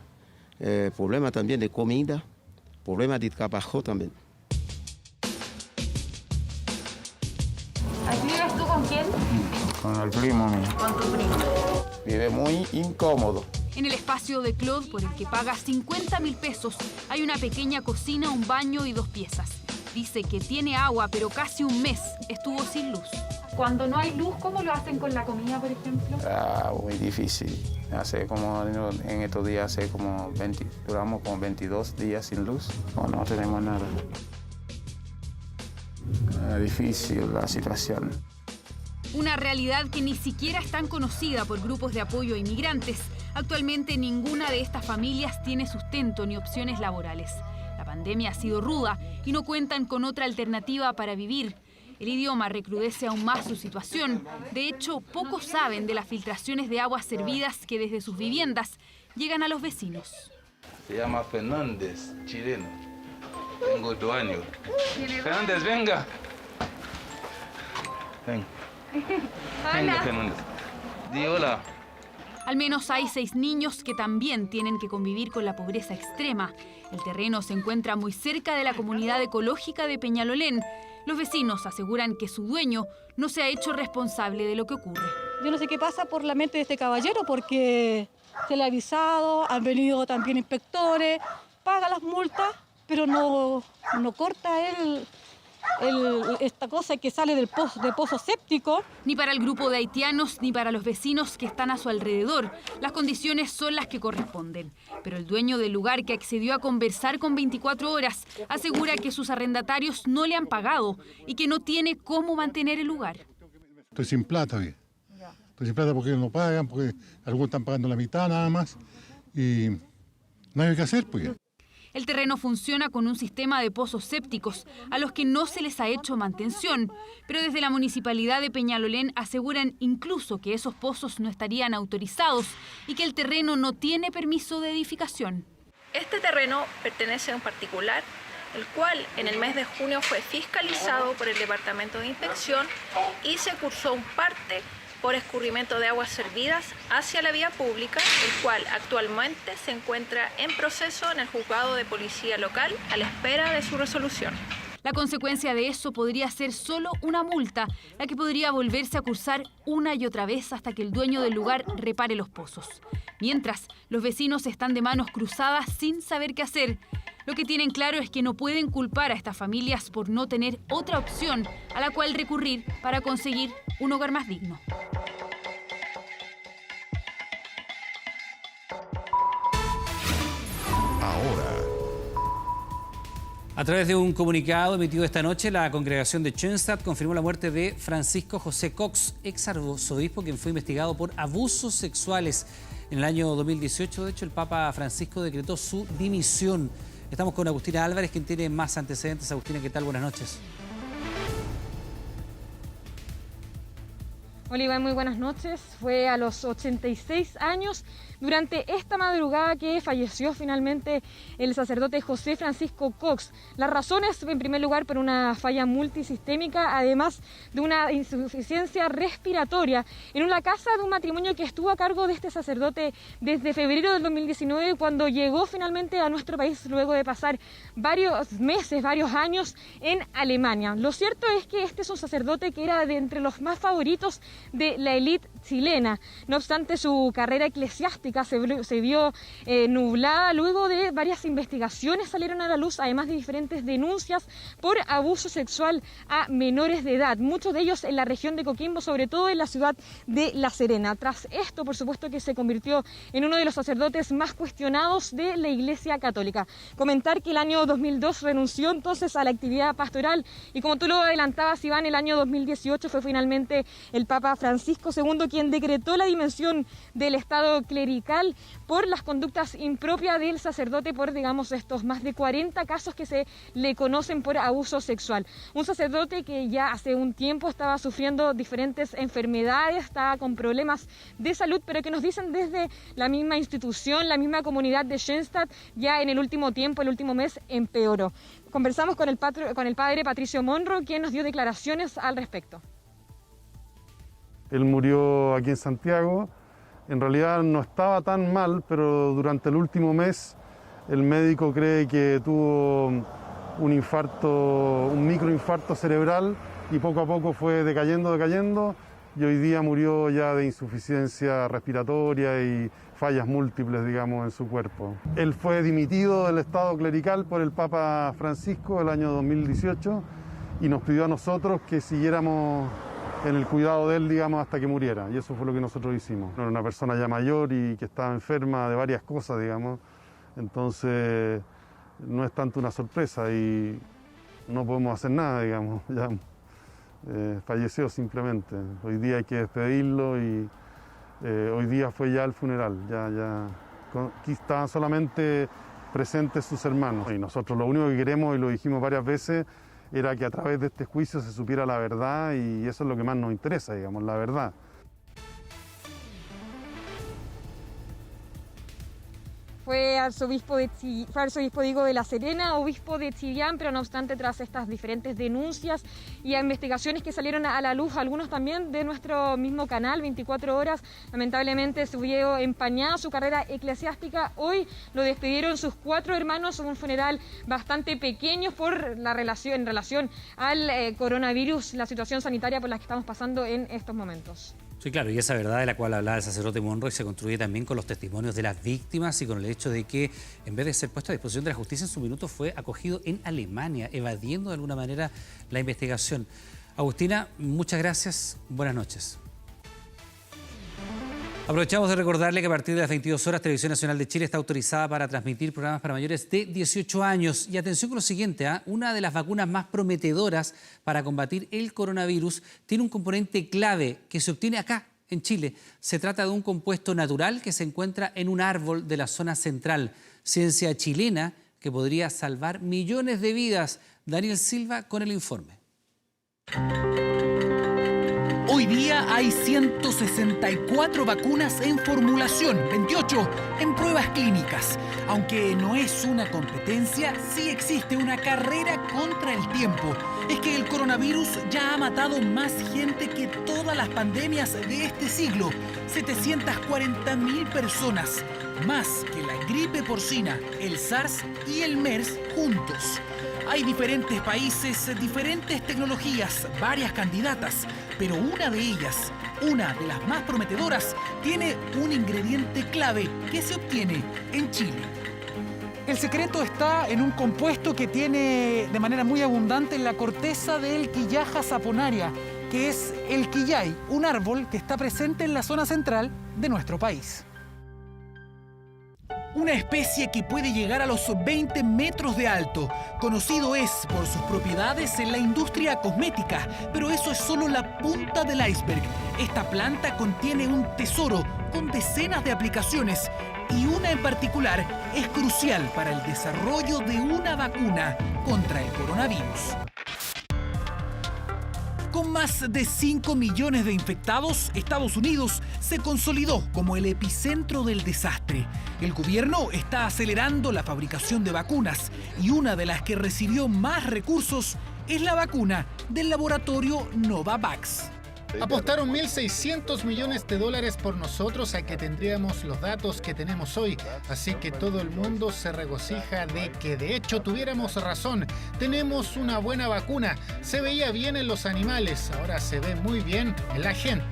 problema también de comida, problema de trabajo también. ¿Aquí vives tú con quién? Con el primo mío. Con tu primo. Vive muy incómodo. En el espacio de Claude, por el que paga 50 mil pesos, hay una pequeña cocina, un baño y 2 piezas. Dice que tiene agua, pero casi un mes estuvo sin luz. Cuando no hay luz, ¿cómo lo hacen con la comida, por ejemplo? Muy difícil. En estos días duramos como 22 días sin luz. No tenemos nada. Difícil la situación. Una realidad que ni siquiera es tan conocida por grupos de apoyo a inmigrantes. Actualmente ninguna de estas familias tiene sustento ni opciones laborales. La pandemia ha sido ruda y no cuentan con otra alternativa para vivir. El idioma recrudece aún más su situación. De hecho, pocos saben de las filtraciones de aguas servidas que desde sus viviendas llegan a los vecinos. Se llama Fernández, chileno. Tengo 2 años. Fernández, venga. Ven. Venga, Fernández. Di hola. Al menos hay 6 niños que también tienen que convivir con la pobreza extrema. El terreno se encuentra muy cerca de la comunidad ecológica de Peñalolén. Los vecinos aseguran que su dueño no se ha hecho responsable de lo que ocurre. Yo no sé qué pasa por la mente de este caballero, porque se le ha avisado, han venido también inspectores, paga las multas, pero no corta esta cosa que sale del pozo séptico. Ni para el grupo de haitianos ni para los vecinos que están a su alrededor. Las condiciones son las que corresponden. Pero el dueño del lugar, que accedió a conversar con 24 horas, asegura que sus arrendatarios no le han pagado y que no tiene cómo mantener el lugar. Estoy sin plata, oye. Estoy sin plata porque no pagan, porque algunos están pagando la mitad nada más y no hay que hacer, pues. El terreno funciona con un sistema de pozos sépticos a los que no se les ha hecho mantención, pero desde la Municipalidad de Peñalolén aseguran incluso que esos pozos no estarían autorizados y que el terreno no tiene permiso de edificación. Este terreno pertenece a un particular, el cual en el mes de junio fue fiscalizado por el Departamento de Inspección y se cursó un parte por escurrimiento de aguas servidas hacia la vía pública, el cual actualmente se encuentra en proceso en el juzgado de policía local a la espera de su resolución. La consecuencia de eso podría ser solo una multa, la que podría volverse a cursar una y otra vez hasta que el dueño del lugar repare los pozos. Mientras, los vecinos están de manos cruzadas sin saber qué hacer. Lo que tienen claro es que no pueden culpar a estas familias por no tener otra opción a la cual recurrir para conseguir un hogar más digno. A través de un comunicado emitido esta noche, la congregación de Schoenstatt confirmó la muerte de Francisco José Cox, ex arzobispo, quien fue investigado por abusos sexuales. En el año 2018, de hecho, el Papa Francisco decretó su dimisión. Estamos con Agustina Álvarez, quien tiene más antecedentes. Agustina, ¿qué tal? Buenas noches. Hola Iván, muy buenas noches. Fue a los 86 años durante esta madrugada que falleció finalmente el sacerdote José Francisco Cox. Las razones, en primer lugar, por una falla multisistémica, además de una insuficiencia respiratoria en una casa de un matrimonio que estuvo a cargo de este sacerdote desde febrero del 2019, cuando llegó finalmente a nuestro país luego de pasar varios meses, varios años en Alemania. Lo cierto es que este es un sacerdote que era de entre los más favoritos de la élite chilena. No obstante, su carrera eclesiástica se vio nublada luego de varias investigaciones salieron a la luz, además de diferentes denuncias por abuso sexual a menores de edad, muchos de ellos en la región de Coquimbo, sobre todo en la ciudad de La Serena. Tras esto, por supuesto que se convirtió en uno de los sacerdotes más cuestionados de la Iglesia Católica. Comentar que el año 2002 renunció entonces a la actividad pastoral y, como tú lo adelantabas, Iván, el año 2018 fue finalmente el Papa Francisco II quien decretó la dimensión del estado clerical por las conductas impropias del sacerdote, por, digamos, estos más de 40 casos que se le conocen por abuso sexual. Un sacerdote que ya hace un tiempo estaba sufriendo diferentes enfermedades, estaba con problemas de salud, pero que nos dicen desde la misma institución, la misma comunidad de Schoenstatt, ya en el último tiempo, el último mes, empeoró. Conversamos con el padre Patricio Monro, quien nos dio declaraciones al respecto. Él murió aquí en Santiago. En realidad no estaba tan mal, pero durante el último mes el médico cree que tuvo un infarto, un microinfarto cerebral, y poco a poco fue decayendo, y hoy día murió ya de insuficiencia respiratoria y fallas múltiples, digamos, en su cuerpo. Él fue dimitido del estado clerical por el Papa Francisco el año 2018 y nos pidió a nosotros que siguiéramos en el cuidado de él, digamos, hasta que muriera, y eso fue lo que nosotros hicimos. Era una persona ya mayor y que estaba enferma de varias cosas, digamos, entonces no es tanto una sorpresa y no podemos hacer nada, digamos, ya falleció simplemente. Hoy día hay que despedirlo y hoy día fue ya el funeral, aquí estaban solamente presentes sus hermanos. Y nosotros lo único que queremos, y lo dijimos varias veces, era que a través de este juicio se supiera la verdad, y eso es lo que más nos interesa, digamos, la verdad. Fue arzobispo de La Serena, obispo de Chillán, pero no obstante, tras estas diferentes denuncias y investigaciones que salieron a la luz, algunos también de nuestro mismo canal, 24 horas, lamentablemente se vio empañada su carrera eclesiástica. Hoy lo despidieron sus 4 hermanos, un funeral bastante pequeño por la relación, en relación al coronavirus, la situación sanitaria por la que estamos pasando en estos momentos. Sí, claro, y esa verdad de la cual hablaba el sacerdote Monroy se construye también con los testimonios de las víctimas y con el hecho de que, en vez de ser puesto a disposición de la justicia en su minuto, fue acogido en Alemania, evadiendo de alguna manera la investigación. Agustina, muchas gracias, buenas noches. Aprovechamos de recordarle que a partir de las 22 horas Televisión Nacional de Chile está autorizada para transmitir programas para mayores de 18 años. Y atención con lo siguiente, una de las vacunas más prometedoras para combatir el coronavirus tiene un componente clave que se obtiene acá, en Chile. Se trata de un compuesto natural que se encuentra en un árbol de la zona central. Ciencia chilena que podría salvar millones de vidas. Daniel Silva con el informe. Hoy día hay 164 vacunas en formulación, 28 en pruebas clínicas. Aunque no es una competencia, sí existe una carrera contra el tiempo. Es que el coronavirus ya ha matado más gente que todas las pandemias de este siglo. 740.000 personas, más que la gripe porcina, el SARS y el MERS juntos. Hay diferentes países, diferentes tecnologías, varias candidatas, pero una de ellas, una de las más prometedoras, tiene un ingrediente clave que se obtiene en Chile. El secreto está en un compuesto que tiene de manera muy abundante en la corteza del Quillaja saponaria, que es el quillay, un árbol que está presente en la zona central de nuestro país. Una especie que puede llegar a los 20 metros de alto. Conocido es por sus propiedades en la industria cosmética, pero eso es solo la punta del iceberg. Esta planta contiene un tesoro con decenas de aplicaciones y una en particular es crucial para el desarrollo de una vacuna contra el coronavirus. Con más de 5 millones de infectados, Estados Unidos se consolidó como el epicentro del desastre. El gobierno está acelerando la fabricación de vacunas y una de las que recibió más recursos es la vacuna del laboratorio Novavax. Apostaron $1.600 millones por nosotros a que tendríamos los datos que tenemos hoy, así que todo el mundo se regocija de que de hecho tuviéramos razón. Tenemos una buena vacuna, se veía bien en los animales, ahora se ve muy bien en la gente.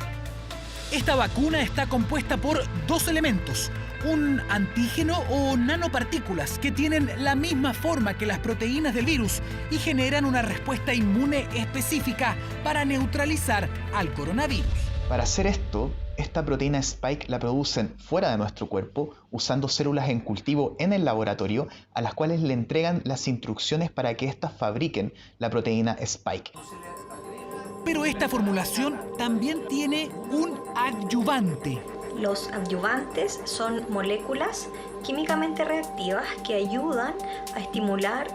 Esta vacuna está compuesta por dos elementos, un antígeno o nanopartículas que tienen la misma forma que las proteínas del virus y generan una respuesta inmune específica para neutralizar al coronavirus. Para hacer esto, esta proteína Spike la producen fuera de nuestro cuerpo usando células en cultivo en el laboratorio a las cuales le entregan las instrucciones para que éstas fabriquen la proteína Spike. Pero esta formulación también tiene un adyuvante. Los adyuvantes son moléculas químicamente reactivas que ayudan a estimular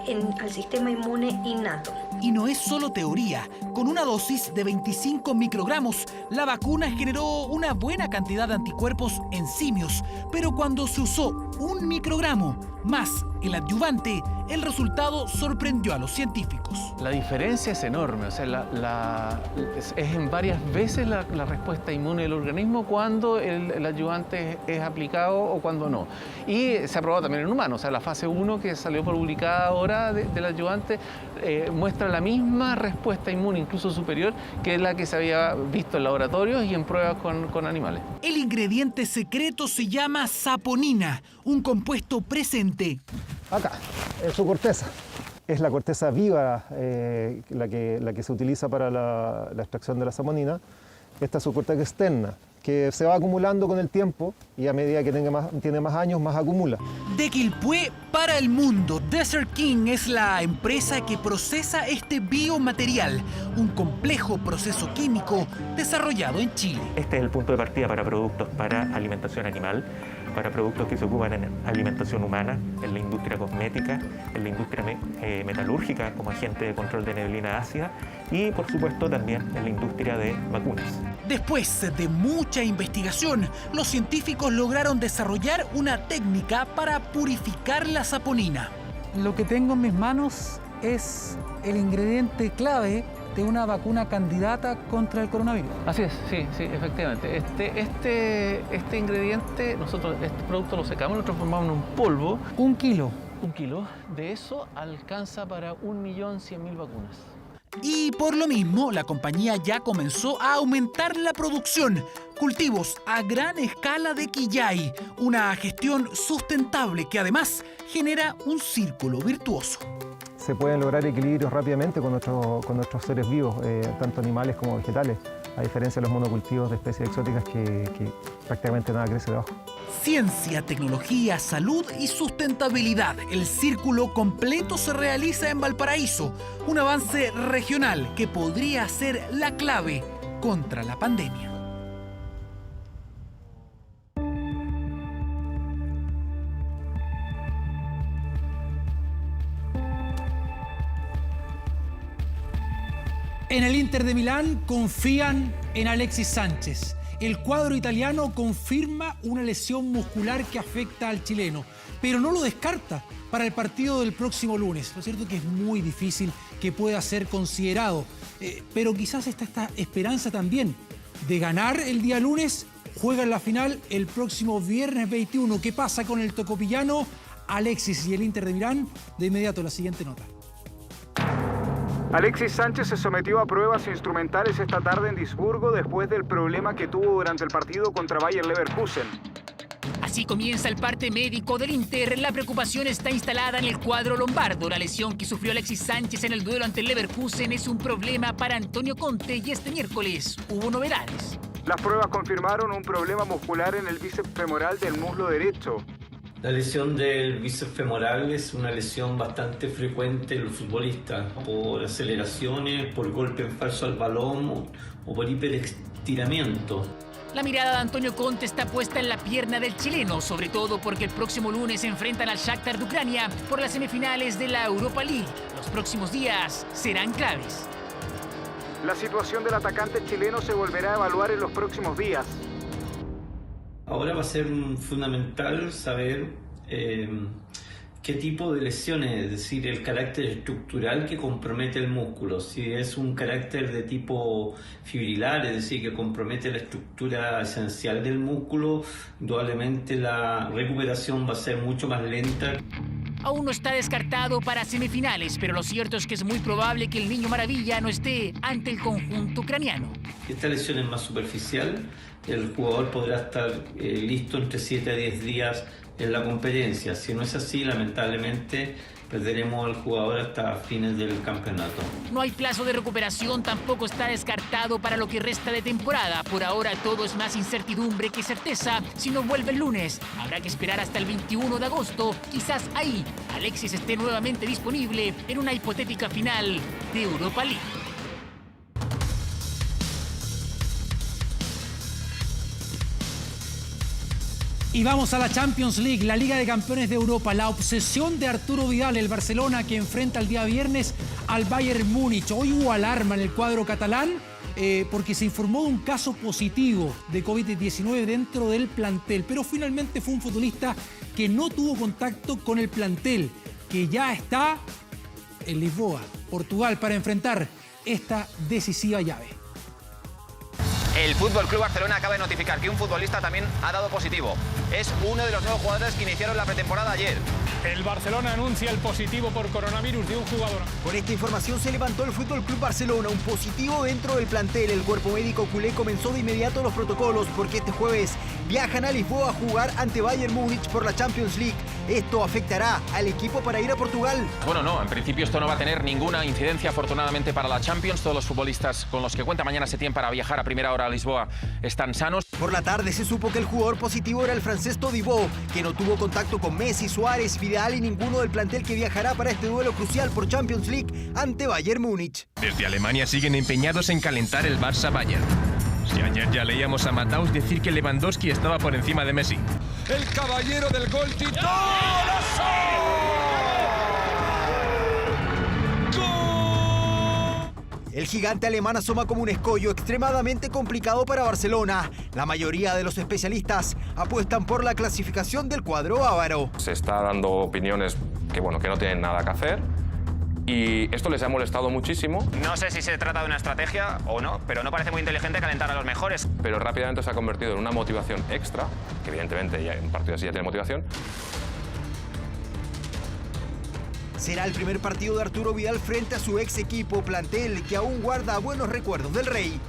al sistema inmune innato. Y no es solo teoría. Con una dosis de 25 microgramos, la vacuna generó una buena cantidad de anticuerpos en simios. Pero cuando se usó 1 microgramo más el adyuvante, el resultado sorprendió a los científicos. La diferencia es enorme, o sea, es en varias veces la respuesta inmune del organismo cuando el adyuvante es aplicado o cuando no. Y se ha probado también en humanos, o sea, la fase 1 que salió publicada ahora del adyuvante muestra la misma respuesta inmune, incluso superior, que la que se había visto en laboratorios y en pruebas con animales. El ingrediente secreto se llama saponina, un compuesto presente. Acá, en su corteza. Es la corteza viva la que se utiliza para la extracción de la saponina. Esta es su corteza externa, que se va acumulando con el tiempo y a medida que tiene más años, más acumula. De Quilpué para el mundo, Desert King es la empresa que procesa este biomaterial, un complejo proceso químico desarrollado en Chile. Este es el punto de partida para productos para alimentación animal, para productos que se ocupan en alimentación humana, en la industria cosmética, en la industria metalúrgica como agente de control de neblina ácida y, por supuesto, también en la industria de vacunas. Después de mucha investigación, los científicos lograron desarrollar una técnica para purificar la saponina. Lo que tengo en mis manos es el ingrediente clave de una vacuna candidata contra el coronavirus. Así es, sí, efectivamente. Este ingrediente, nosotros este producto lo secamos, lo transformamos en un polvo. 1 kilo. 1 kilo. De eso alcanza para 1.100.000 vacunas. Y por lo mismo, la compañía ya comenzó a aumentar la producción. Cultivos a gran escala de quillay, una gestión sustentable que además genera un círculo virtuoso. Se pueden lograr equilibrios rápidamente con nuestros seres vivos, tanto animales como vegetales, a diferencia de los monocultivos de especies exóticas que prácticamente nada crece debajo. Ciencia, tecnología, salud y sustentabilidad. El círculo completo se realiza en Valparaíso, un avance regional que podría ser la clave contra la pandemia. En el Inter de Milán confían en Alexis Sánchez. El cuadro italiano confirma una lesión muscular que afecta al chileno, pero no lo descarta para el partido del próximo lunes. Lo cierto es que es muy difícil que pueda ser considerado, pero quizás está esta esperanza también de ganar el día lunes, juegan la final el próximo viernes 21. ¿Qué pasa con el tocopillano Alexis y el Inter de Milán? De inmediato la siguiente nota. Alexis Sánchez se sometió a pruebas instrumentales esta tarde en Duisburgo después del problema que tuvo durante el partido contra Bayer Leverkusen. Así comienza el parte médico del Inter. La preocupación está instalada en el cuadro lombardo. La lesión que sufrió Alexis Sánchez en el duelo ante el Leverkusen es un problema para Antonio Conte y este miércoles hubo novedades. Las pruebas confirmaron un problema muscular en el bíceps femoral del muslo derecho. La lesión del bíceps femoral es una lesión bastante frecuente en los futbolistas por aceleraciones, por golpe en falso al balón o por hiperestiramiento. La mirada de Antonio Conte está puesta en la pierna del chileno, sobre todo porque el próximo lunes se enfrentan al Shakhtar de Ucrania por las semifinales de la Europa League. Los próximos días serán claves. La situación del atacante chileno se volverá a evaluar en los próximos días. Ahora va a ser fundamental saber qué tipo de lesiones, es decir, el carácter estructural que compromete el músculo. Si es un carácter de tipo fibrilar, es decir, que compromete la estructura esencial del músculo, indudablemente la recuperación va a ser mucho más lenta. Aún no está descartado para semifinales, pero lo cierto es que es muy probable que el Niño Maravilla no esté ante el conjunto ucraniano. Esta lesión es más superficial, el jugador podrá estar listo entre 7 a 10 días en la competencia. Si no es así, lamentablemente perderemos al jugador hasta fines del campeonato. No hay plazo de recuperación, tampoco está descartado para lo que resta de temporada. Por ahora todo es más incertidumbre que certeza. Si no vuelve el lunes, habrá que esperar hasta el 21 de agosto. Quizás ahí Alexis esté nuevamente disponible en una hipotética final de Europa League. Y vamos a la Champions League, la Liga de Campeones de Europa. La obsesión de Arturo Vidal, el Barcelona, que enfrenta el día viernes al Bayern Múnich. Hoy hubo alarma en el cuadro catalán porque se informó de un caso positivo de COVID-19 dentro del plantel. Pero finalmente fue un futbolista que no tuvo contacto con el plantel, que ya está en Lisboa, Portugal, para enfrentar esta decisiva llave. El Fútbol Club Barcelona acaba de notificar que un futbolista también ha dado positivo. Es uno de los nuevos jugadores que iniciaron la pretemporada ayer. El Barcelona anuncia el positivo por coronavirus de un jugador. Con esta información se levantó el Fútbol Club Barcelona, un positivo dentro del plantel. El cuerpo médico culé comenzó de inmediato los protocolos porque este jueves viajan a Lisboa a jugar ante Bayern Múnich por la Champions League. Esto afectará al equipo para ir a Portugal. Bueno, no, en principio esto no va a tener ninguna incidencia, afortunadamente, para la Champions. Todos los futbolistas con los que cuenta mañana Setién para viajar a primera hora a Lisboa están sanos. Por la tarde se supo que el jugador positivo era el francés Todibo, que no tuvo contacto con Messi, Suárez, Vidal y ninguno del plantel que viajará para este duelo crucial por Champions League ante Bayern Múnich. Desde Alemania siguen empeñados en calentar el Barça-Bayern. Si ayer ya leíamos a Mataus decir que Lewandowski estaba por encima de Messi. El caballero del gol titulazo. El gigante alemán asoma como un escollo extremadamente complicado para Barcelona. La mayoría de los especialistas apuestan por la clasificación del cuadro bávaro. Se está dando opiniones que no tienen nada que hacer. Y esto les ha molestado muchísimo. No sé si se trata de una estrategia o no, pero no parece muy inteligente calentar a los mejores. Pero rápidamente se ha convertido en una motivación extra, que evidentemente ya en un partido así ya tiene motivación. Será el primer partido de Arturo Vidal frente a su ex equipo, plantel que aún guarda buenos recuerdos del Rey.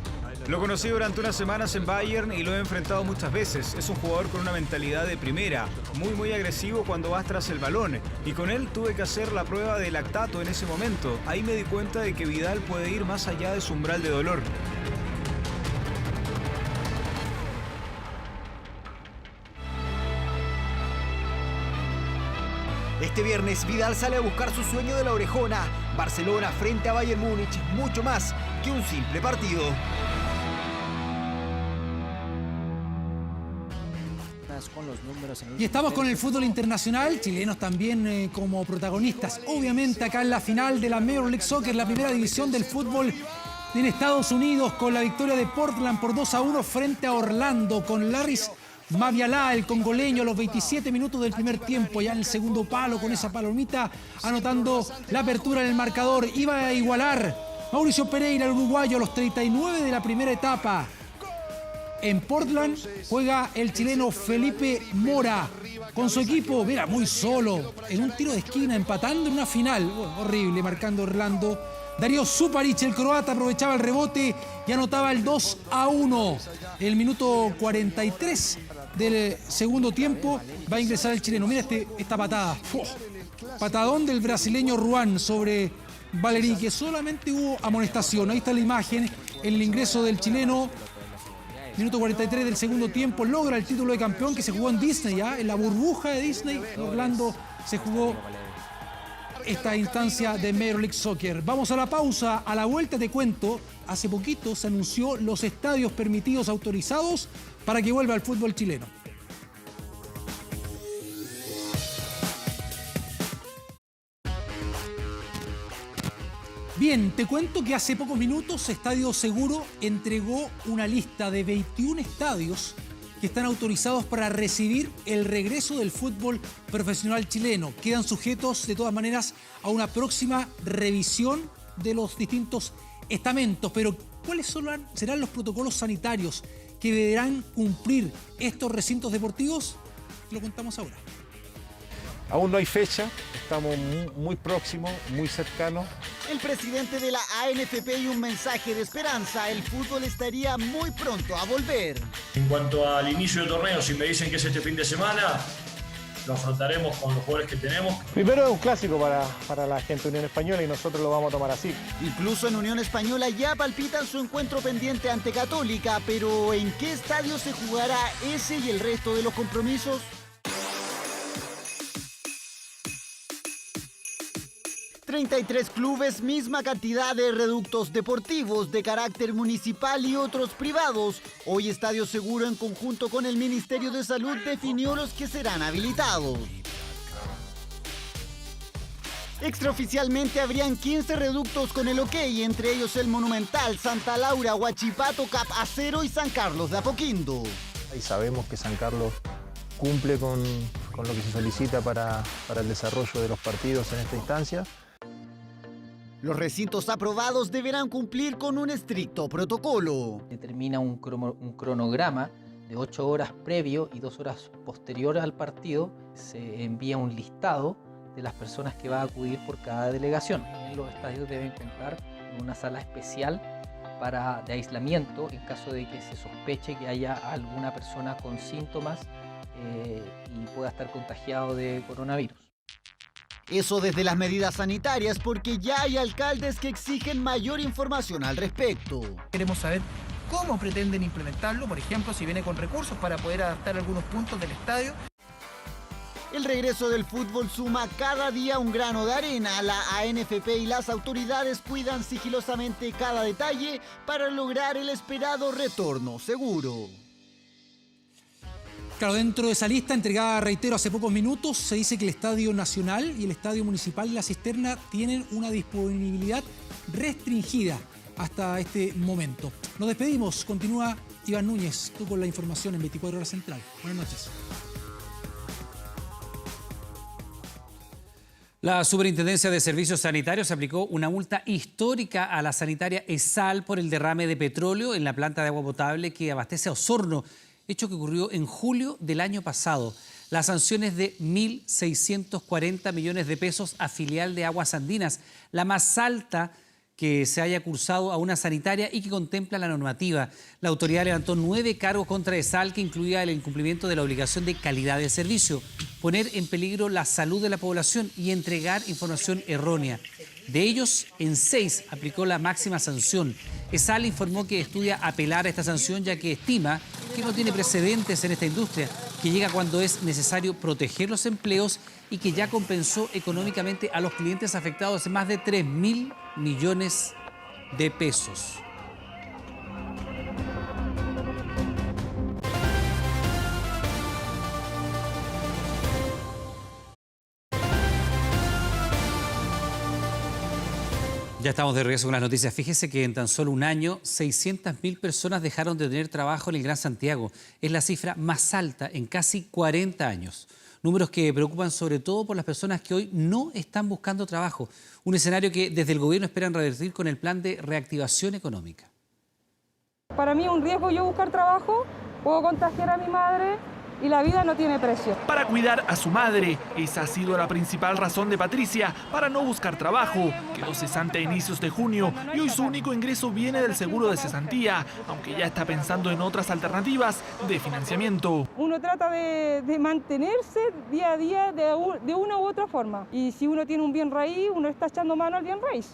Lo conocí durante unas semanas en Bayern y lo he enfrentado muchas veces. Es un jugador con una mentalidad de primera, muy agresivo cuando vas tras el balón. Y con él tuve que hacer la prueba de lactato en ese momento. Ahí me di cuenta de que Vidal puede ir más allá de su umbral de dolor. Este viernes Vidal sale a buscar su sueño de la orejona. Barcelona frente a Bayern Múnich, mucho más que un simple partido. Y estamos con el fútbol internacional, chilenos también como protagonistas. Obviamente acá en la final de la Major League Soccer, la primera división del fútbol en Estados Unidos, con la victoria de Portland por 2-1 frente a Orlando, con Larrys Mavialá, el congoleño, a los 27 minutos del primer tiempo, ya en el segundo palo, con esa palomita, anotando la apertura en el marcador. Iba a igualar Mauricio Pereira, el uruguayo, a los 39 de la primera etapa. En Portland juega el chileno Felipe Mora con su equipo, mira, muy solo, en un tiro de esquina, empatando en una final. Horrible, marcando Orlando. Darío Suparic, el croata, aprovechaba el rebote y anotaba el 2-1. El minuto 43 del segundo tiempo va a ingresar el chileno. Mira esta patada. Patadón del brasileño Ruan sobre Valerí, que solamente hubo amonestación. Ahí está la imagen, el ingreso del chileno. Minuto 43 del segundo tiempo, logra el título de campeón que se jugó en Disney, ¿ya? En la burbuja de Disney. Orlando se jugó esta instancia de Major League Soccer. Vamos a la pausa. A la vuelta te cuento, hace poquito se anunció los estadios permitidos autorizados para que vuelva al fútbol chileno. Bien, te cuento que hace pocos minutos Estadio Seguro entregó una lista de 21 estadios que están autorizados para recibir el regreso del fútbol profesional chileno. Quedan sujetos, de todas maneras, a una próxima revisión de los distintos estamentos. Pero, ¿cuáles serán los protocolos sanitarios que deberán cumplir estos recintos deportivos? Lo contamos ahora. Aún no hay fecha, estamos muy próximos, muy cercanos. El presidente de la ANFP y un mensaje de esperanza, el fútbol estaría muy pronto a volver. En cuanto al inicio del torneo, si me dicen que es este fin de semana, lo afrontaremos con los jugadores que tenemos. Primero es un clásico para la gente de Unión Española y nosotros lo vamos a tomar así. Incluso en Unión Española ya palpitan su encuentro pendiente ante Católica, pero ¿en qué estadio se jugará ese y el resto de los compromisos? 33 clubes, misma cantidad de reductos deportivos de carácter municipal y otros privados. Hoy Estadio Seguro, en conjunto con el Ministerio de Salud, definió los que serán habilitados. Extraoficialmente habrían 15 reductos con el ok, entre ellos el Monumental, Santa Laura, Huachipato, Cap Acero y San Carlos de Apoquindo. Y sabemos que San Carlos cumple con lo que se solicita para el desarrollo de los partidos en esta instancia. Los recintos aprobados deberán cumplir con un estricto protocolo. Determina un cronograma de 8 horas previo y 2 horas posteriores al partido. Se envía un listado de las personas que va a acudir por cada delegación. Los estadios deben contar con una sala especial de aislamiento en caso de que se sospeche que haya alguna persona con síntomas y pueda estar contagiado de coronavirus. Eso desde las medidas sanitarias, porque ya hay alcaldes que exigen mayor información al respecto. Queremos saber cómo pretenden implementarlo, por ejemplo, si viene con recursos para poder adaptar algunos puntos del estadio. El regreso del fútbol suma cada día un grano de arena. La ANFP y las autoridades cuidan sigilosamente cada detalle para lograr el esperado retorno seguro. Claro, dentro de esa lista entregada, reitero, hace pocos minutos, se dice que el Estadio Nacional y el Estadio Municipal de La Cisterna tienen una disponibilidad restringida hasta este momento. Nos despedimos. Continúa Iván Núñez, tú con la información en 24 Horas Central. Buenas noches. La Superintendencia de Servicios Sanitarios aplicó una multa histórica a la sanitaria ESAL por el derrame de petróleo en la planta de agua potable que abastece a Osorno, hecho que ocurrió en julio del año pasado. La sanción es de 1.640 millones de pesos a filial de Aguas Andinas, la más alta que se haya cursado a una sanitaria y que contempla la normativa. La autoridad levantó 9 cargos contra ESAL, que incluía el incumplimiento de la obligación de calidad del servicio, poner en peligro la salud de la población y entregar información errónea. De ellos, en 6 aplicó la máxima sanción. ESAL informó que estudia apelar a esta sanción, ya que estima que no tiene precedentes en esta industria, que llega cuando es necesario proteger los empleos y que ya compensó económicamente a los clientes afectados en más de 3.000 millones de pesos. Ya estamos de regreso con las noticias. Fíjese que en tan solo un año, 600.000 personas dejaron de tener trabajo en el Gran Santiago. Es la cifra más alta en casi 40 años. Números que preocupan sobre todo por las personas que hoy no están buscando trabajo. Un escenario que desde el gobierno esperan revertir con el plan de reactivación económica. Para mí es un riesgo yo buscar trabajo, puedo contagiar a mi madre y la vida no tiene precio. Para cuidar a su madre, esa ha sido la principal razón de Patricia para no buscar trabajo. Quedó cesante a inicios de junio y hoy su único ingreso viene del seguro de cesantía, aunque ya está pensando en otras alternativas de financiamiento. Uno trata de mantenerse día a día de una u otra forma. Y si uno tiene un bien raíz, uno está echando mano al bien raíz,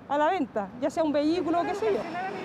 a la venta, ya sea un vehículo o qué sé yo.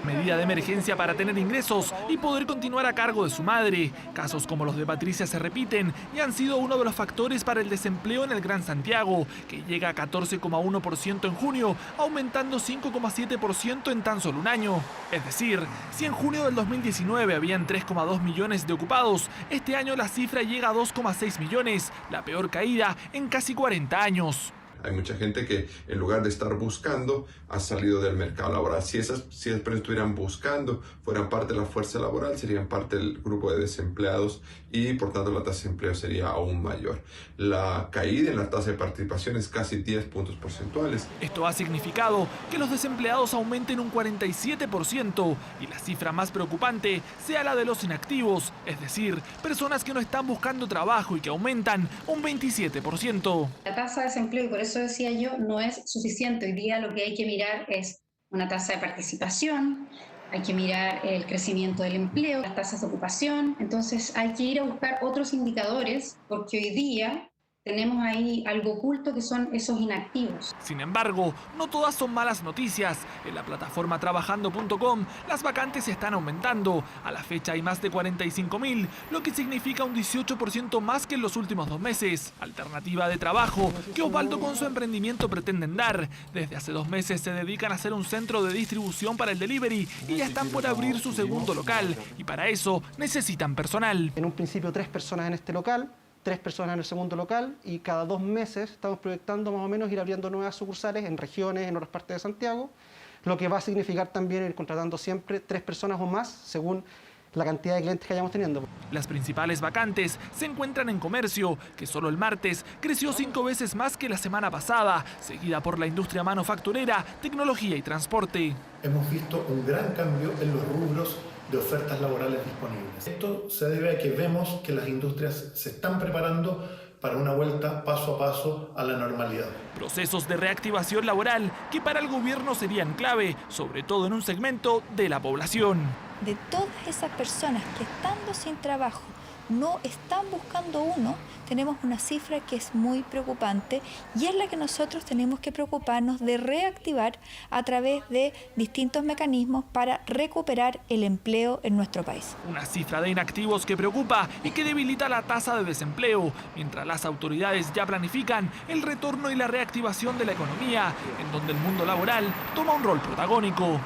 Medida de emergencia para tener ingresos y poder continuar a cargo de su madre. Casos como los de Patricia se repiten y han sido uno de los factores para el desempleo en el Gran Santiago, que llega a 14,1% en junio, aumentando 5,7% en tan solo un año. Es decir, si en junio del 2019 habían 3,2 millones de ocupados, este año la cifra llega a 2,6 millones, la peor caída en casi 40 años. Hay mucha gente que en lugar de estar buscando ha salido del mercado laboral. Si esas personas estuvieran buscando, fueran parte de la fuerza laboral, serían parte del grupo de desempleados y por tanto la tasa de empleo sería aún mayor. La caída en la tasa de participación es casi 10 puntos porcentuales. Esto ha significado que los desempleados aumenten un 47% y la cifra más preocupante sea la de los inactivos, es decir, personas que no están buscando trabajo y que aumentan un 27%. La tasa de desempleo, y por eso decía yo, no es suficiente. Hoy día lo que hay que mirar es una tasa de participación, hay que mirar el crecimiento del empleo, las tasas de ocupación. Entonces hay que ir a buscar otros indicadores porque hoy día tenemos ahí algo oculto que son esos inactivos. Sin embargo, no todas son malas noticias. En la plataforma trabajando.com las vacantes están aumentando. A la fecha hay más de 45.000, lo que significa un 18% más que en los últimos 2 meses. Alternativa de trabajo que Osvaldo con su emprendimiento pretenden dar. Desde hace 2 meses se dedican a hacer un centro de distribución para el delivery y ya están por abrir su segundo local. Y para eso necesitan personal. En un principio 3 personas en este local, 3 personas en el segundo local y cada 2 meses estamos proyectando más o menos ir abriendo nuevas sucursales en regiones, en otras partes de Santiago, lo que va a significar también ir contratando siempre 3 personas o más según la cantidad de clientes que hayamos teniendo. Las principales vacantes se encuentran en comercio, que solo el martes creció 5 veces más que la semana pasada, seguida por la industria manufacturera, tecnología y transporte. Hemos visto un gran cambio en los rubros de ofertas laborales disponibles. Esto se debe a que vemos que las industrias se están preparando para una vuelta paso a paso a la normalidad. Procesos de reactivación laboral que para el gobierno serían clave, sobre todo en un segmento de la población. De todas esas personas que estando sin trabajo no están buscando uno, tenemos una cifra que es muy preocupante y es la que nosotros tenemos que preocuparnos de reactivar a través de distintos mecanismos para recuperar el empleo en nuestro país. Una cifra de inactivos que preocupa y que debilita la tasa de desempleo, mientras las autoridades ya planifican el retorno y la reactivación de la economía, en donde el mundo laboral toma un rol protagónico.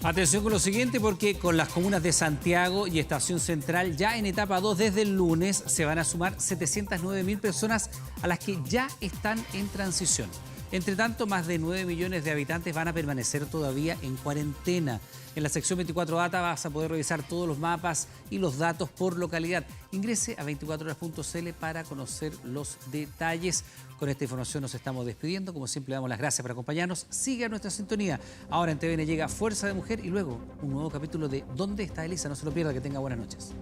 Atención con lo siguiente porque con las comunas de Santiago y Estación Central ya en etapa 2 desde el lunes se van a sumar 709.000 personas a las que ya están en transición. Entre tanto, más de 9 millones de habitantes van a permanecer todavía en cuarentena. En la sección 24 Data vas a poder revisar todos los mapas y los datos por localidad. Ingrese a 24horas.cl para conocer los detalles. Con esta información nos estamos despidiendo. Como siempre, damos las gracias por acompañarnos. Siga nuestra sintonía. Ahora en TVN llega Fuerza de Mujer y luego un nuevo capítulo de ¿Dónde está Elisa? No se lo pierda, que tenga buenas noches.